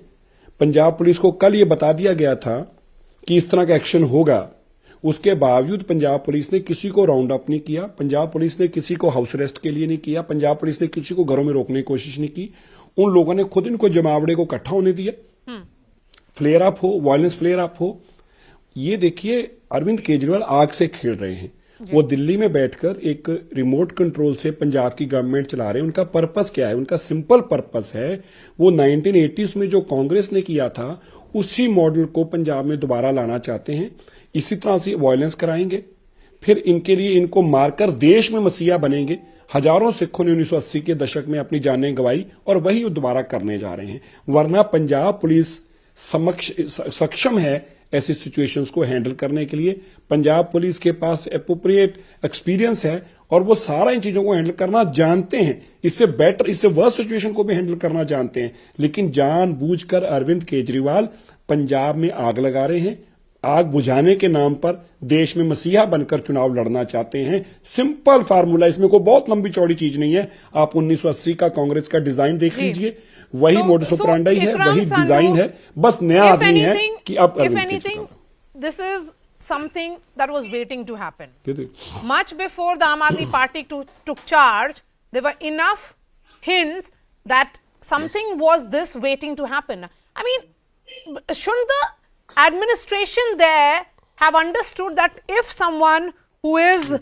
पंजाब पुलिस को कल ये बता दिया गया था कि इस तरह का एक्शन होगा, उसके बावजूद पंजाब पुलिस ने किसी को राउंड अप नहीं किया, पंजाब पुलिस ने किसी को हाउस अरेस्ट के लिए नहीं किया, पंजाब पुलिस ने किसी को घरों में रोकने की कोशिश नहीं की, उन लोगों ने खुद इनको जमावड़े को इकट्ठा होने दिया, फ्लेयर अप हो, वायलेंस फ्लेयर अप हो। ये देखिए अरविंद केजरीवाल आग से खेल रहे हैं, वो दिल्ली में बैठकर एक रिमोट कंट्रोल से पंजाब की गवर्नमेंट चला रहे हैं। उनका पर्पस क्या है? उनका सिंपल पर्पस है, वो 1980s में जो कांग्रेस ने किया था उसी मॉडल को पंजाब में दोबारा लाना चाहते हैं। इसी तरह से वायलेंस कराएंगे, फिर इनके लिए इनको मारकर देश में मसीहा बनेंगे। हजारों सिखों ने 1980 के दशक में अपनी जानें गंवाई और वही दोबारा करने जा रहे हैं। वरना पंजाब पुलिस सक्षम है ऐसी सिचुएशंस को हैंडल करने के लिए। पंजाब पुलिस के पास एप्रोप्रिएट एक्सपीरियंस है और वो सारा इन चीजों को हैंडल करना जानते हैं, इससे बेटर, इससे वर्स्ट सिचुएशन को भी हैंडल करना जानते हैं। लेकिन जानबूझकर अरविंद केजरीवाल पंजाब में आग लगा रहे हैं, आग बुझाने के नाम पर देश में मसीहा बनकर चुनाव लड़ना चाहते हैं। सिंपल फार्मूला, इसमें कोई बहुत लंबी चौड़ी चीज नहीं है। आप 1980 का कांग्रेस का डिजाइन देख लीजिए, वही मोडस ऑपरेंडी है, वही डिजाइन है, बस नया आदमी है कि अब if anything, this is something that was waiting to happen. Much before the Aam Aadmi Party took charge, there were enough hints that something was this waiting to happen. I mean, shouldn't the administration there have understood that if someone who is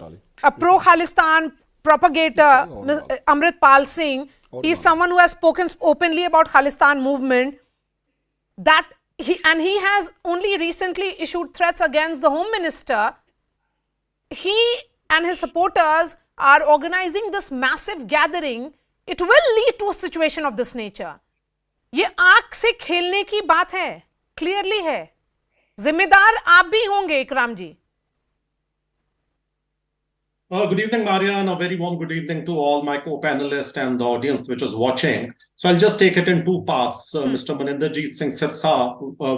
a pro-Khalistan propagator, Amritpal Singh, he's someone who has spoken openly about Khalistan movement, that he has only recently issued threats against the Home Minister. He and his supporters are organizing this massive gathering. It will lead to a situation of this nature. ये आंख से खेलने की बात है, clearly है। जिम्मेदार आप भी होंगे इकराम जी। Good evening, Maria, and a very warm good evening to all my co-panelists and the audience which is watching. So I'll just take it in two parts. Mr. Maninderjeet Singh Sirsa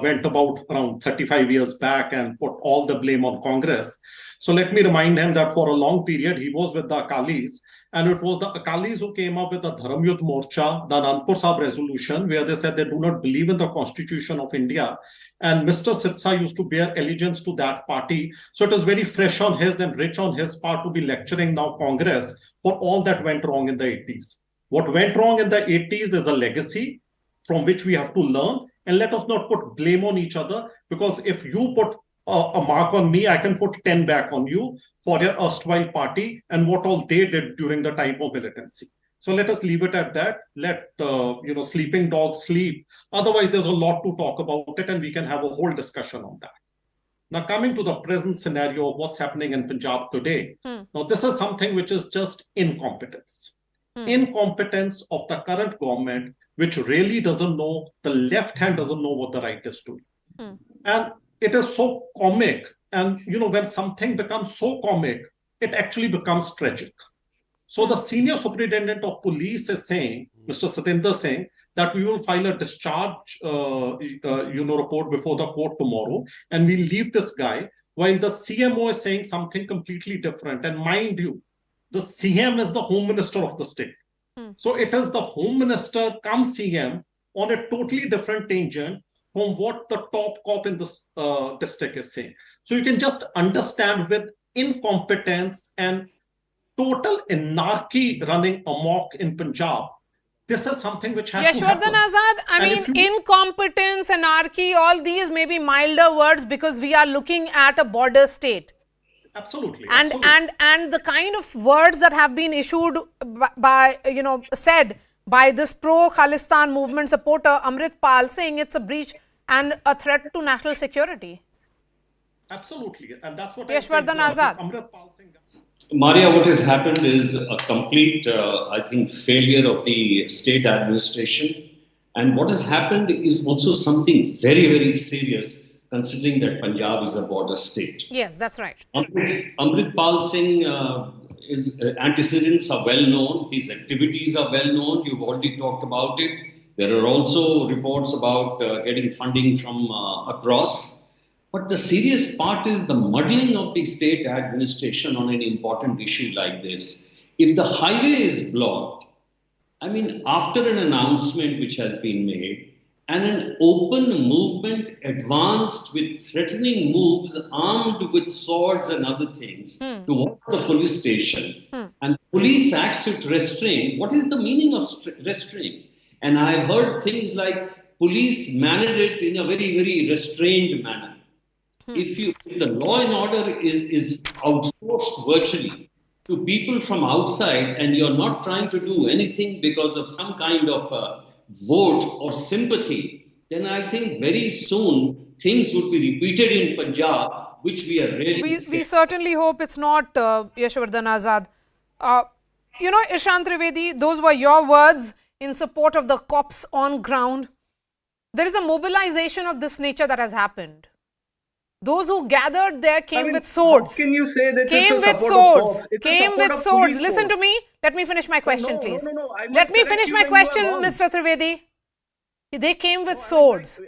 went about around 35 years back and put all the blame on Congress. So let me remind him that for a long period, he was with the Akalis, and it was the Akalis who came up with the Dharam Yudh Morcha, the Anandpur Sahib resolution, where they said they do not believe in the Constitution of India. And Mr. Sirsa used to bear allegiance to that party. So it is very fresh on his and rich on his part to be lecturing now Congress for all that went wrong in the 80s. What went wrong in the 80s is a legacy from which we have to learn. And let us not put blame on each other, because if you put a mark on me, I can put 10 back on you for your erstwhile party and what all they did during the time of militancy. So let us leave it at that. Let sleeping dogs sleep. Otherwise, there's a lot to talk about it, and we can have a whole discussion on that. Now, coming to the present scenario of what's happening in Punjab today. Now, this is something which is just incompetence. Incompetence of the current government, which really doesn't know, the left hand doesn't know what the right is doing. And it is so comic. And, when something becomes so comic, it actually becomes tragic. So the senior superintendent of police is saying, Mr. Satinder Singh, that we will file a discharge, report before the court tomorrow, and we'll leave this guy, while the CMO is saying something completely different. And mind you, the CM is the Home Minister of the state. So it is the Home Minister come CM on a totally different tangent from what the top cop in this district is saying. So you can just understand, with incompetence and total anarchy running amok in Punjab, this is something which has to happen. Yashwardhan Azad, I mean, incompetence, anarchy, all these may be milder words because we are looking at a border state. Absolutely. And the kind of words that have been issued by said by this pro Khalistan movement supporter Amritpal Singh, it's a breach and a threat to national security. Absolutely, and that's what Yashwardhan Azad. Amritpal Singh. Maria, what has happened is a complete, I think, failure of the state administration. And what has happened is also something very, very serious, considering that Punjab is a border state. Yes, that's right. Amritpal Singh, his antecedents are well known. His activities are well known. You've already talked about it. There are also reports about getting funding from across. But the serious part is the muddling of the state administration on an important issue like this. If the highway is blocked, I mean, after an announcement which has been made, and an open movement advanced with threatening moves, armed with swords and other things, towards the police station, and police acts with restraint, what is the meaning of restraint? And I've heard things like police manage it in a very, very restrained manner. If the law and order is outsourced virtually to people from outside, and you're not trying to do anything because of some kind of vote or sympathy, then I think very soon things would be repeated in Punjab, which we are really we certainly hope it's not, Yashwardhan Azad. Ishant Trivedi, those were your words in support of the cops on ground. There is a mobilization of this nature that has happened. Those who gathered there came with swords. How can you say that came with swords? Came with swords. Listen to me. Let me finish my question, please. Let me finish my question, Mr. Trivedi. They came with swords.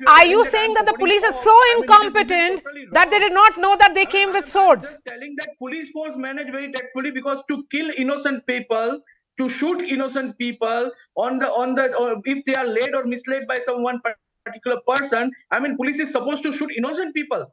Are you saying that the police is so incompetent that they did not know that they came with swords? I'm telling that police force managed very tactfully, because to kill innocent people, to shoot innocent people or if they are led or misled by someone particular person, I mean, police is supposed to shoot innocent people.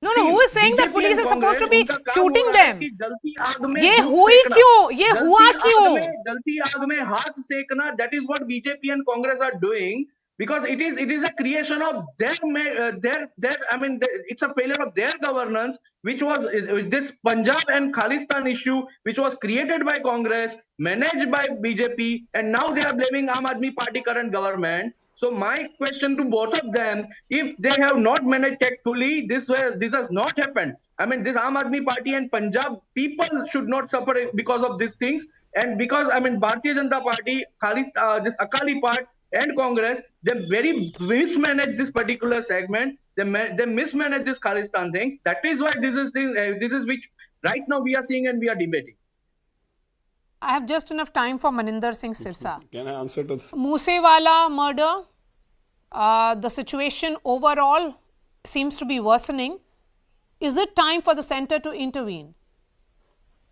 No, who is saying that police is supposed to be shooting them? ये हुई क्यों? ये हुआ क्यों? जलती आग में हाथ सेकना, that is what BJP and Congress are doing, because it is a creation of their I mean, it's a failure of their governance, which was this Punjab and Khalistan issue, which was created by Congress, managed by BJP, and now they are blaming Aam Aadmi Party current government. So my question to both of them, if they have not managed tactfully, this has not happened. I mean, this Aam Aadmi Party and Punjab people should not suffer because of these things. And because, I mean, Bharatiya Janata Party, this Akali part and Congress, they very mismanaged this particular segment. They mismanaged this Khalistan things. That is why this is which right now we are seeing and we are debating. I have just enough time for Maninder Singh Sirsa. Can I answer to this? Moosewala murder, the situation overall seems to be worsening. Is it time for the centre to intervene?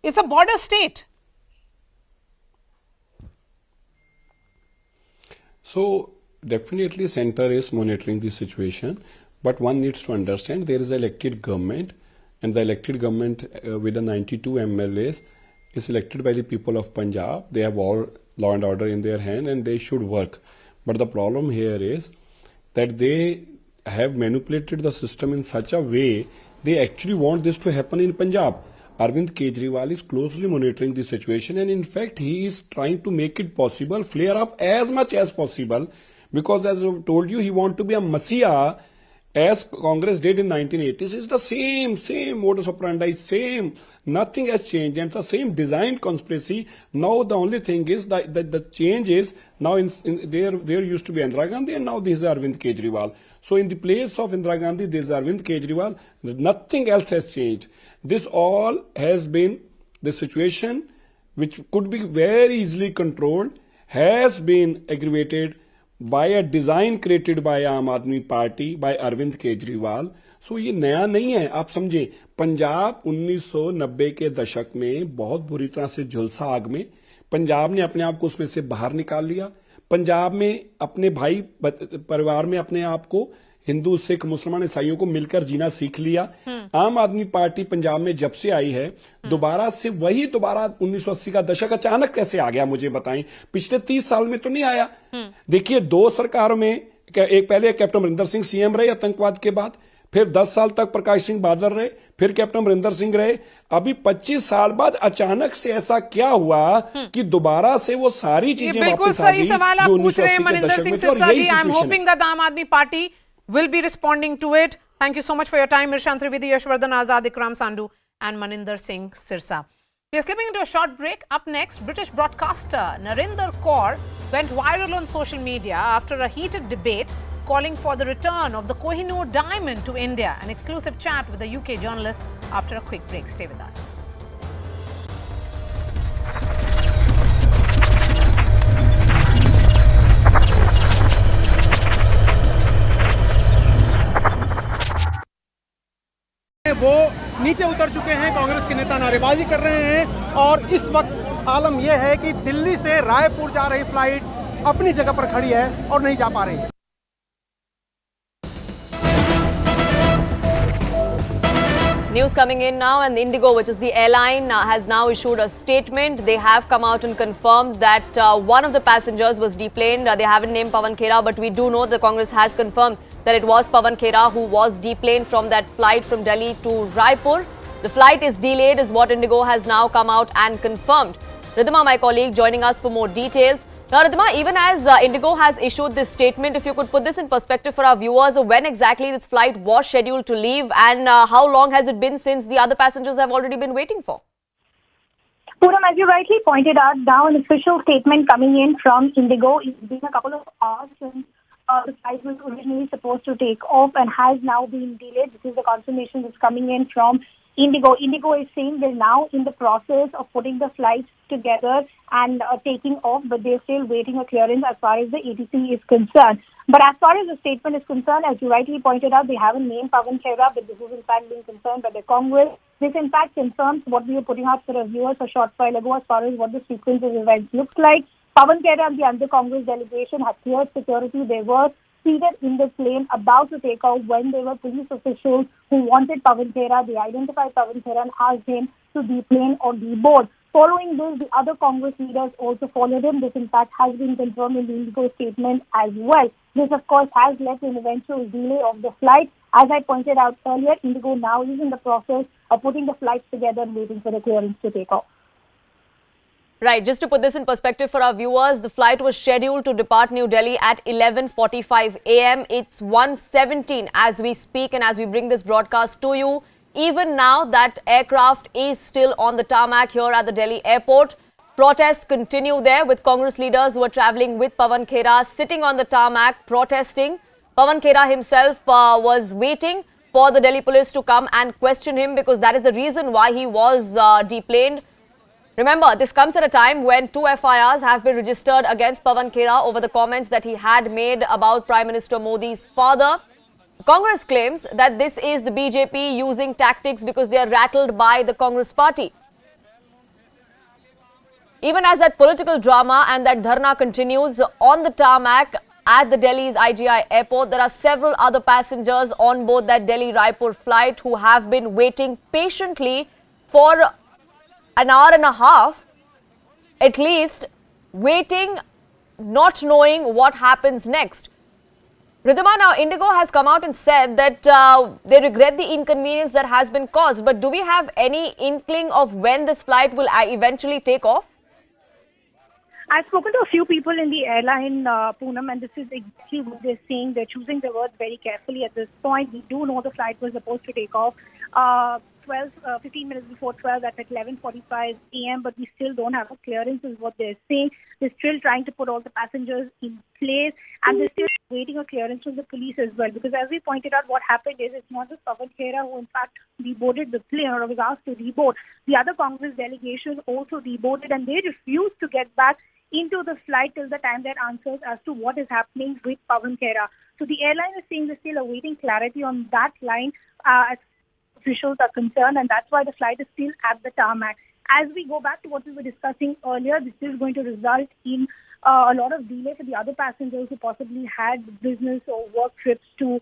It's a border state. So definitely centre is monitoring the situation, but one needs to understand there is an elected government, and the elected government with the 92 MLAs is elected by the people of Punjab. They have all law and order in their hand and they should work. But the problem here is that they have manipulated the system in such a way they actually want this to happen in Punjab. Arvind Kejriwal is closely monitoring the situation, and in fact he is trying to make it possible, flare up as much as possible, because as I told you, he wants to be a messiah as Congress did in 1980s. It's the same modus operandi, same, nothing has changed, and it's the same designed conspiracy. Now the only thing is that the change is now there used to be Indira Gandhi, and now this is Arvind Kejriwal. So in the place of Indira Gandhi, this is Arvind Kejriwal. Nothing else has changed. This all has been the situation which could be very easily controlled, has been aggravated by a design created by Aam Aadmi Party by Arvind Kejriwal. सो ये नया नहीं है, आप समझे। पंजाब 1990 के दशक में बहुत बुरी तरह से झुलसा आग में, पंजाब ने अपने आप को उसमें से बाहर निकाल लिया। पंजाब में अपने भाई परिवार में अपने आप को हिंदू सिख मुसलमान ईसाइयों को मिलकर जीना सीख लिया। आम आदमी पार्टी पंजाब में जब से आई है दोबारा 1980 का दशक अचानक कैसे आ गया, मुझे बताएं। पिछले 30 साल में तो नहीं आया। देखिए 2 सरकारों में एक पहले कैप्टन अमरिंदर सिंह सीएम रहे आतंकवाद के बाद, फिर 10 साल तक प्रकाश सिंह बादल रहे, फिर कैप्टन अमरिंदर सिंह रहे, अभी 25 साल बाद अचानक से ऐसा क्या हुआ कि दोबारा से वो सारी चीजें वापस आ गई। सही सवाल आप पूछ रहे हैं मनिंदर सिंह सिरसा जी। आई एम होपिंग दैट आम आदमी party will be responding to it. Thank you so much for your time, Irshan Trivedi, Yashwardhan Azad, Ikram Sandhu and Maninder Singh Sirsa. We are slipping into a short break. Up next, British broadcaster Narinder Kaur went viral on social media after a heated debate calling for the return of the Kohinoor diamond to India. An exclusive chat with a UK journalist after a quick break. Stay with us. वो नीचे उतर चुके हैं, कांग्रेस के नेता नारेबाजी कर रहे हैं और इस वक्त आलम यह है कि दिल्ली से रायपुर जा रही फ्लाइट अपनी जगह पर खड़ी है और नहीं जा पा रही है। News coming in now, and Indigo, which is the airline, has now issued a statement. They have come out and confirmed that one of the passengers was deplaned. They haven't named Pawan Khera, but we do know the Congress has confirmed that it was Pawan Khera who was deplaned from that flight from Delhi to Raipur. The flight is delayed, is what Indigo has now come out and confirmed. Ridhima, my colleague, joining us for more details. Now, Ridhima, even as Indigo has issued this statement, if you could put this in perspective for our viewers, when exactly this flight was scheduled to leave and how long has it been since the other passengers have already been waiting for? Poonam, as you rightly pointed out, now an official statement coming in from Indigo. It's been a couple of hours since the flight was originally supposed to take off and has now been delayed. This is the confirmation that's coming in from Indigo. Indigo is saying they're now in the process of putting the flights together and taking off, but they're still waiting a clearance as far as the ATC is concerned. But as far as the statement is concerned, as you rightly pointed out, they haven't named Pawan Khera, but this is in fact being confirmed by the Congress. This in fact confirms what we were putting out for our viewers a short while ago as far as what the sequence of events looks like. Pawan Khera and the under-Congress delegation had cleared security. They were seated in the plane about to take off when there were police officials who wanted Pawan Khera. They identified Pawan Khera and asked him to deplane or deboard. Following this, the other Congress leaders also followed him. This, in fact, has been confirmed in the Indigo statement as well. This, of course, has led to an eventual delay of the flight. As I pointed out earlier, Indigo now is in the process of putting the flights together and waiting for the clearance to take off. Right, just to put this in perspective for our viewers, the flight was scheduled to depart New Delhi at 11:45 a.m. It's 1:17 as we speak and as we bring this broadcast to you. Even now, that aircraft is still on the tarmac here at the Delhi airport. Protests continue there with Congress leaders who are travelling with Pawan Khera sitting on the tarmac protesting. Pawan Khera himself was waiting for the Delhi police to come and question him because that is the reason why he was deplaned. Remember, this comes at a time when 2 FIRs have been registered against Pawan Khera over the comments that he had made about Prime Minister Modi's father. Congress claims that this is the BJP using tactics because they are rattled by the Congress party. Even as that political drama and that dharna continues on the tarmac at the Delhi's IGI airport, there are several other passengers on board that Delhi-Raipur flight who have been waiting patiently for an hour and a half, at least, waiting, not knowing what happens next. Ridhima, now Indigo has come out and said that they regret the inconvenience that has been caused. But do we have any inkling of when this flight will eventually take off? I've spoken to a few people in the airline, Poonam, and this is exactly what they're saying. They're choosing their words very carefully at this point. We do know the flight was supposed to take off 15 minutes before 12, that's at 11:45 a.m., but we still don't have a clearance is what they're saying. They're still trying to put all the passengers in place and they're still waiting a clearance from the police as well. Because as we pointed out, what happened is it's not just Pawan Khera who in fact deboarded the plane or was asked to deboard. The other Congress delegation also deboarded and they refused to get back into the flight till the time there are answers as to what is happening with Pawan Khera. So the airline is saying they're still awaiting clarity on that line as officials are concerned, and that's why the flight is still at the tarmac. As we go back to what we were discussing earlier, this is going to result in a lot of delay for the other passengers who possibly had business or work trips to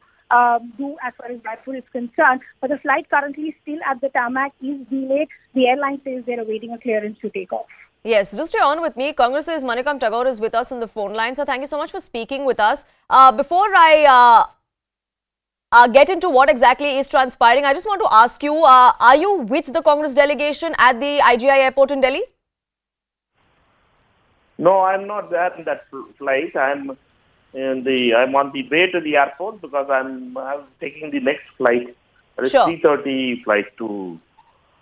do as far as Raipur is concerned. But the flight currently is still at the tarmac, is delayed. The airline says they're awaiting a clearance to take off. Yes, just stay on with me. Congress's Manikam Tagore is with us on the phone line. So thank you so much for speaking with us. Before I get into what exactly is transpiring, I just want to ask you, are you with the Congress delegation at the IGI airport in Delhi? No, I'm not there in that flight. I'm on the way to the airport because I'm taking the next flight. It is 3:30 flight to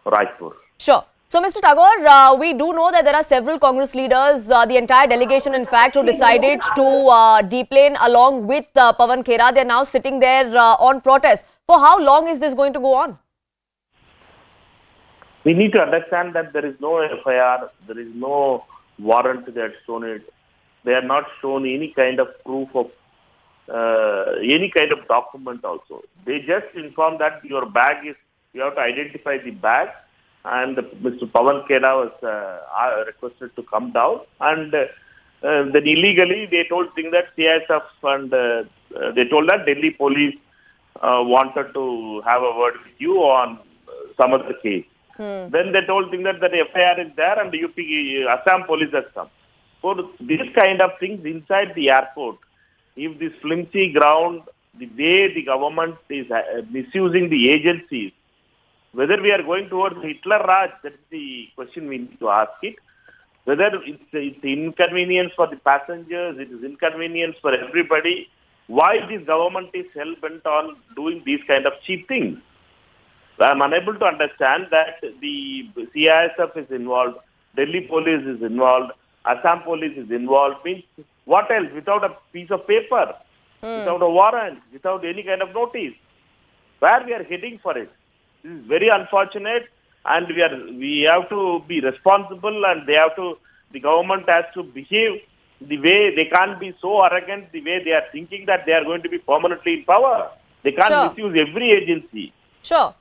Raipur. Sure. So, Mr. Tagore, we do know that there are several Congress leaders, the entire delegation, in fact, who decided to deplane along with Pawan Khera. They're now sitting there on protest. For how long is this going to go on? We need to understand that there is no FIR, there is no warrant that shown it. They are not shown any kind of proof of any kind of document also. They just inform that your bag is, you have to identify the bag, and Mr. Pawan Khera was requested to come down, and then illegally they told that CISF and they told that Delhi police wanted to have a word with you on some other case. Then they told that the FIR is there and UP Assam police has come. So these kind of things inside the airport, if this flimsy ground, the way the government is misusing the agencies, whether we are going towards Hitler Raj, that's the question we need to ask it. Whether it's inconvenience for the passengers, it is inconvenience for everybody. Why this government is hell-bent on doing these kind of cheap things? I'm unable to understand that the CISF is involved, Delhi police is involved, Assam police is involved. Means what else? Without a piece of paper, without a warrant, without any kind of notice. Where we are heading for it? This is very unfortunate, and we have to be responsible, and the government has to behave the way. They can't be so arrogant the way they are thinking that they are going to be permanently in power. They can't misuse every agency. Sure.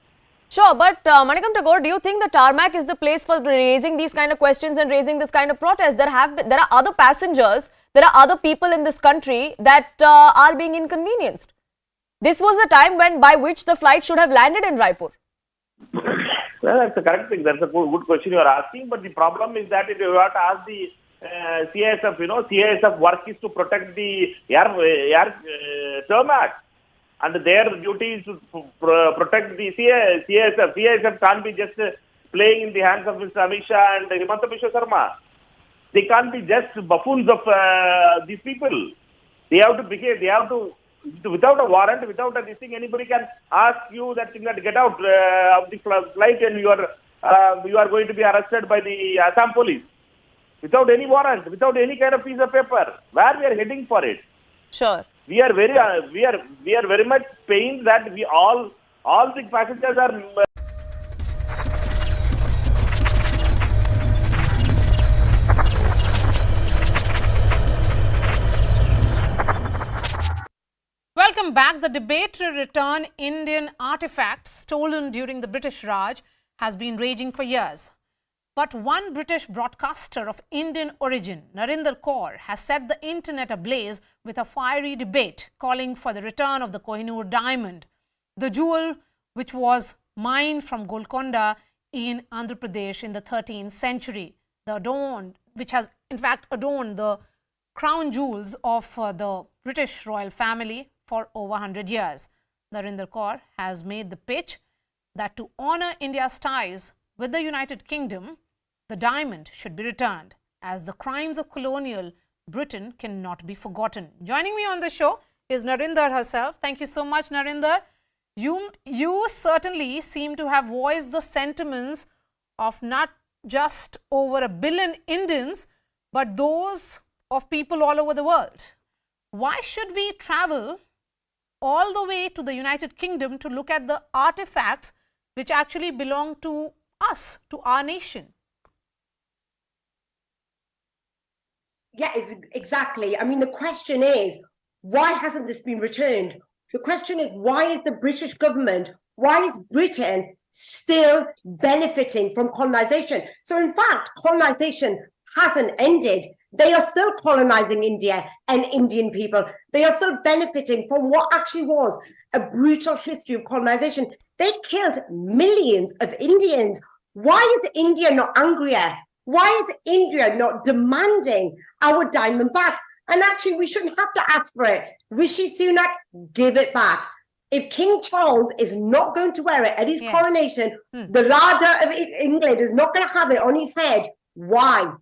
Sure, but Manikam Tagore, do you think the tarmac is the place for raising these kind of questions and raising this kind of protest? There are other passengers, there are other people in this country that are being inconvenienced. This was the time by which the flight should have landed in Raipur. Well, that's the correct thing. That's a good question you are asking. But the problem is that if you have to ask the CISF, CISF work is to protect the air tarmac. And their duty is to protect the CISF. CISF can't be just playing in the hands of Mr. Amit Shah and Himanta Biswa Sarma. They can't be just buffoons of these people. They have to behave. They have to, without a warrant, without a this thing, anybody can ask you that get out of the flight and you are going to be arrested by the Assam police. Without any warrant, without any kind of piece of paper. Where we are heading for it? Sure. We are very much pained that all the passengers are. Welcome back. The debate to return Indian artifacts stolen during the British Raj has been raging for years. But one British broadcaster of Indian origin, Narinder Kaur, has set the internet ablaze with a fiery debate calling for the return of the Kohinoor diamond, the jewel which was mined from Golconda in Andhra Pradesh in the 13th century, which has in fact adorned the crown jewels of the British royal family for over 100 years. Narinder Kaur has made the pitch that to honour India's ties with the United Kingdom, the diamond should be returned, as the crimes of colonial Britain cannot be forgotten. Joining me on the show is Narinder herself. Thank you so much, Narinder. You certainly seem to have voiced the sentiments of not just over 1 billion Indians, but those of people all over the world. Why should we travel all the way to the United Kingdom to look at the artifacts which actually belong to us, to our nation? Yeah, exactly. I mean, the question is, why hasn't this been returned? The question is, why is the British government, why is Britain still benefiting from colonization? So in fact, colonization hasn't ended. They are still colonizing India and Indian people. They are still benefiting from what actually was a brutal history of colonization. They killed millions of Indians. Why is India not angrier? Why is India not demanding our diamond back? And actually, we shouldn't have to ask for it. Rishi Sunak, give it back. If King Charles is not going to wear it at his coronation, the Rada of England is not going to have it on his head. Why?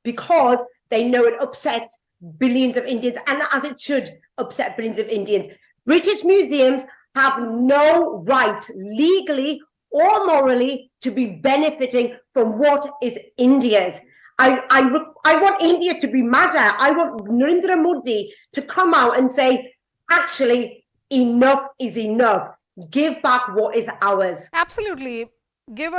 Because they know it upsets billions of Indians, and as it should upset billions of Indians. British museums have no right, legally or morally, to be benefiting from what is India's. I want India to be madder. I want Narendra Modi to come out and say, actually, enough is enough. Give back what is ours. Absolutely. Give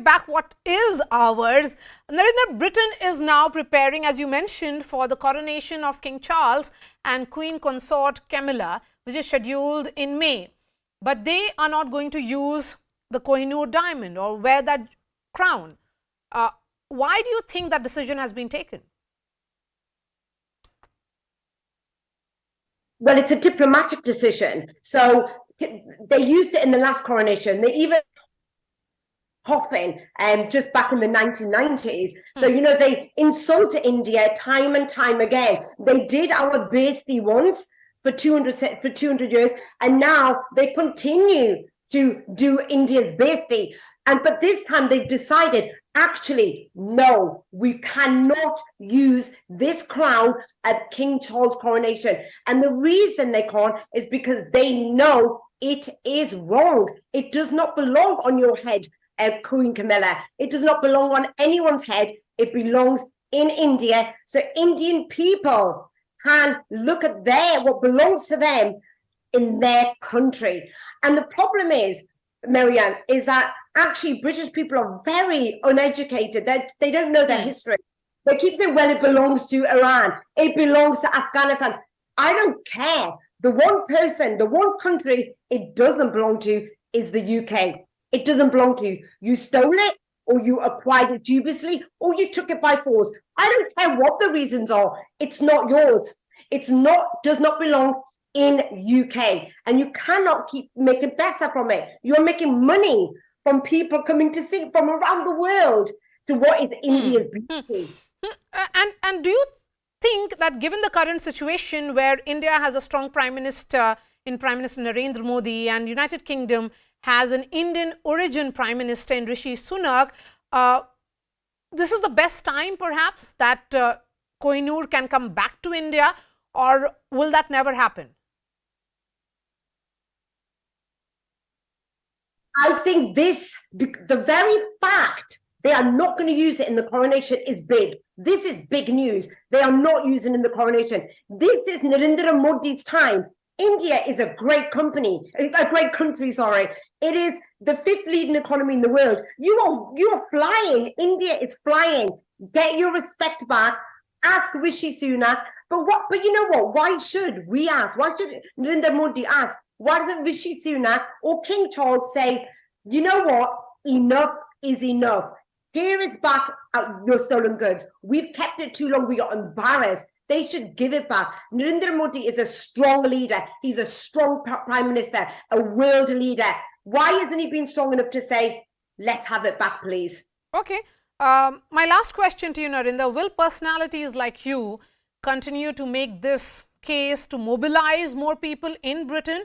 back what is ours. Narendra, Britain is now preparing, as you mentioned, for the coronation of King Charles and Queen Consort Camilla, which is scheduled in May. But they are not going to use the Kohinoor diamond or wear that crown. Why do you think that decision has been taken? Well, it's a diplomatic decision. So they used it in the last coronation. They even Coffin just back in the 1990s. So, you know, they insult India time and time again. They did our Basti once for 200 years, and now they continue to do India's Basti. But this time they've decided, actually, no, we cannot use this crown at King Charles' coronation. And the reason they can't is because they know it is wrong. It does not belong on your head, Queen Camilla. It does not belong on anyone's head. It belongs in India. So Indian people can look at what belongs to them in their country. And the problem is, Marianne, is that actually British people are very uneducated. They don't know their history. They keep saying, well, it belongs to Iran. It belongs to Afghanistan. I don't care. The one person, the one country it doesn't belong to is the UK. It doesn't belong to you. You stole it, or you acquired it dubiously, or you took it by force. I don't care what the reasons are. It's not yours. Does not belong in UK. And you cannot keep making better from it. You're making money from people coming to see from around the world to what is India's beauty. And do you think that given the current situation where India has a strong Prime Minister in Prime Minister Narendra Modi and United Kingdom has an Indian origin Prime Minister in Rishi Sunak, this is the best time perhaps that Kohinoor can come back to India, or will that never happen? I think the very fact they are not going to use it in the coronation is big. This is big news. They are not using it in the coronation. This is Narendra Modi's time. India is a great country, sorry. It is the fifth leading economy in the world. You are flying. India is flying. Get your respect back. Ask Rishi Sunak. But you know what? Why should we ask? Why should Narendra Modi ask? Why doesn't Rishi Sunak or King Charles say, you know what? Enough is enough. Here it's back your stolen goods. We've kept it too long. We got embarrassed. They should give it back. Narendra Modi is a strong leader. He's a strong prime minister, a world leader. Why isn't he being strong enough to say, let's have it back, please? Okay. My last question to you, Narendra. Will personalities like you continue to make this case to mobilize more people in Britain?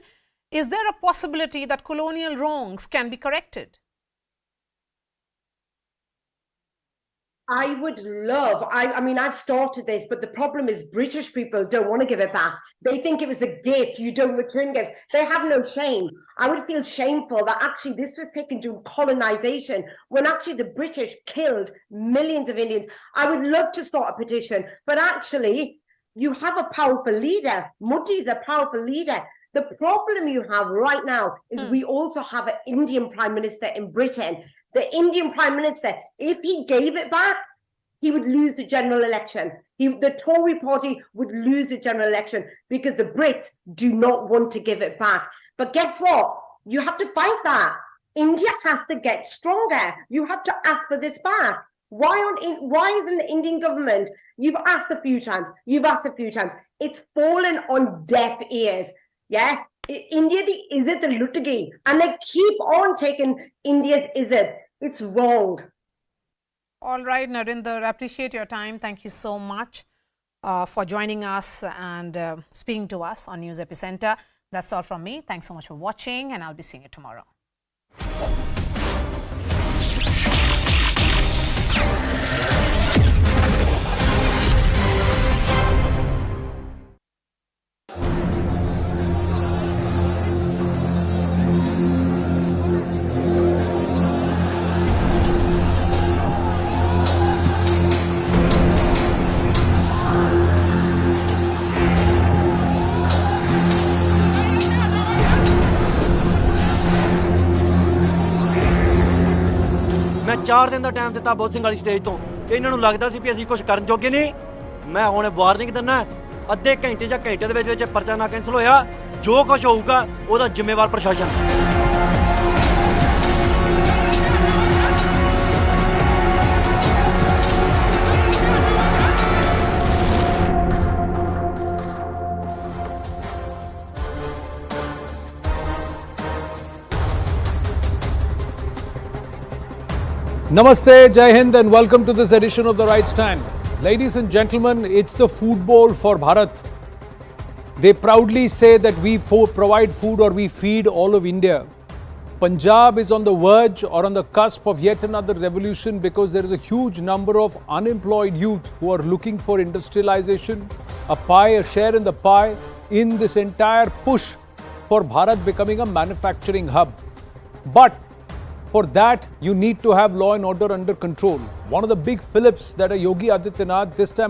Is there a possibility that colonial wrongs can be corrected? I would love, I mean, I've started this, but the problem is British people don't want to give it back. They think it was a gift. You don't return gifts. They have no shame. I would feel shameful that actually this was taken to colonization when actually the British killed millions of Indians. I would love to start a petition, but actually you have a powerful leader. Modi is a powerful leader. The problem you have right now is we also have an Indian Prime Minister in Britain. The Indian Prime Minister, if he gave it back, he would lose the general election. The Tory party would lose the general election because the Brits do not want to give it back. But guess what? You have to fight that. India has to get stronger. You have to ask for this back. Why isn't the Indian government? You've asked a few times. It's fallen on deaf ears. Yeah, India the izzat lut gayi, and they keep on taking India's izzat. It's wrong. All right, Narinder, appreciate your time. Thank you so much for joining us and speaking to us on News Epicenter. That's all from me. Thanks so much for watching, and I'll be seeing you tomorrow. ਮੈਂ 4 ਦਿਨ ਦਾ time ਦਿੱਤਾ ਬੋਧ ਸਿੰਘ ਵਾਲੀ stage ਤੋਂ ਇਹਨਾਂ ਨੂੰ ਲੱਗਦਾ ਸੀ ਵੀ ਅਸੀਂ ਕੁਝ ਕਰਨ ਜੋਗੇ ਨਹੀਂ ਮੈਂ ਹੁਣ ਵਾਰਨਿੰਗ ਦਿੰਦਾ ਅੱਧੇ ਘੰਟੇ ਜਾਂ ਘੰਟੇ ਦੇ ਵਿੱਚ ਪਰਚਾ ਨਾ ਕੈਂਸਲ ਹੋਇਆ ਜੋ ਕੁਝ ਹੋਊਗਾ ਉਹਦਾ ਜ਼ਿੰਮੇਵਾਰ ਪ੍ਰਸ਼ਾਸਨ Namaste, Jai Hind and welcome to this edition of The Right Stand. Ladies and gentlemen, it's the food bowl for Bharat. They proudly say that we provide food or we feed all of India. Punjab is on the verge or on the cusp of yet another revolution because there is a huge number of unemployed youth who are looking for industrialization, a share in the pie in this entire push for Bharat becoming a manufacturing hub. But for that, you need to have law and order under control. One of the big fillaps that Yogi Adityanath this time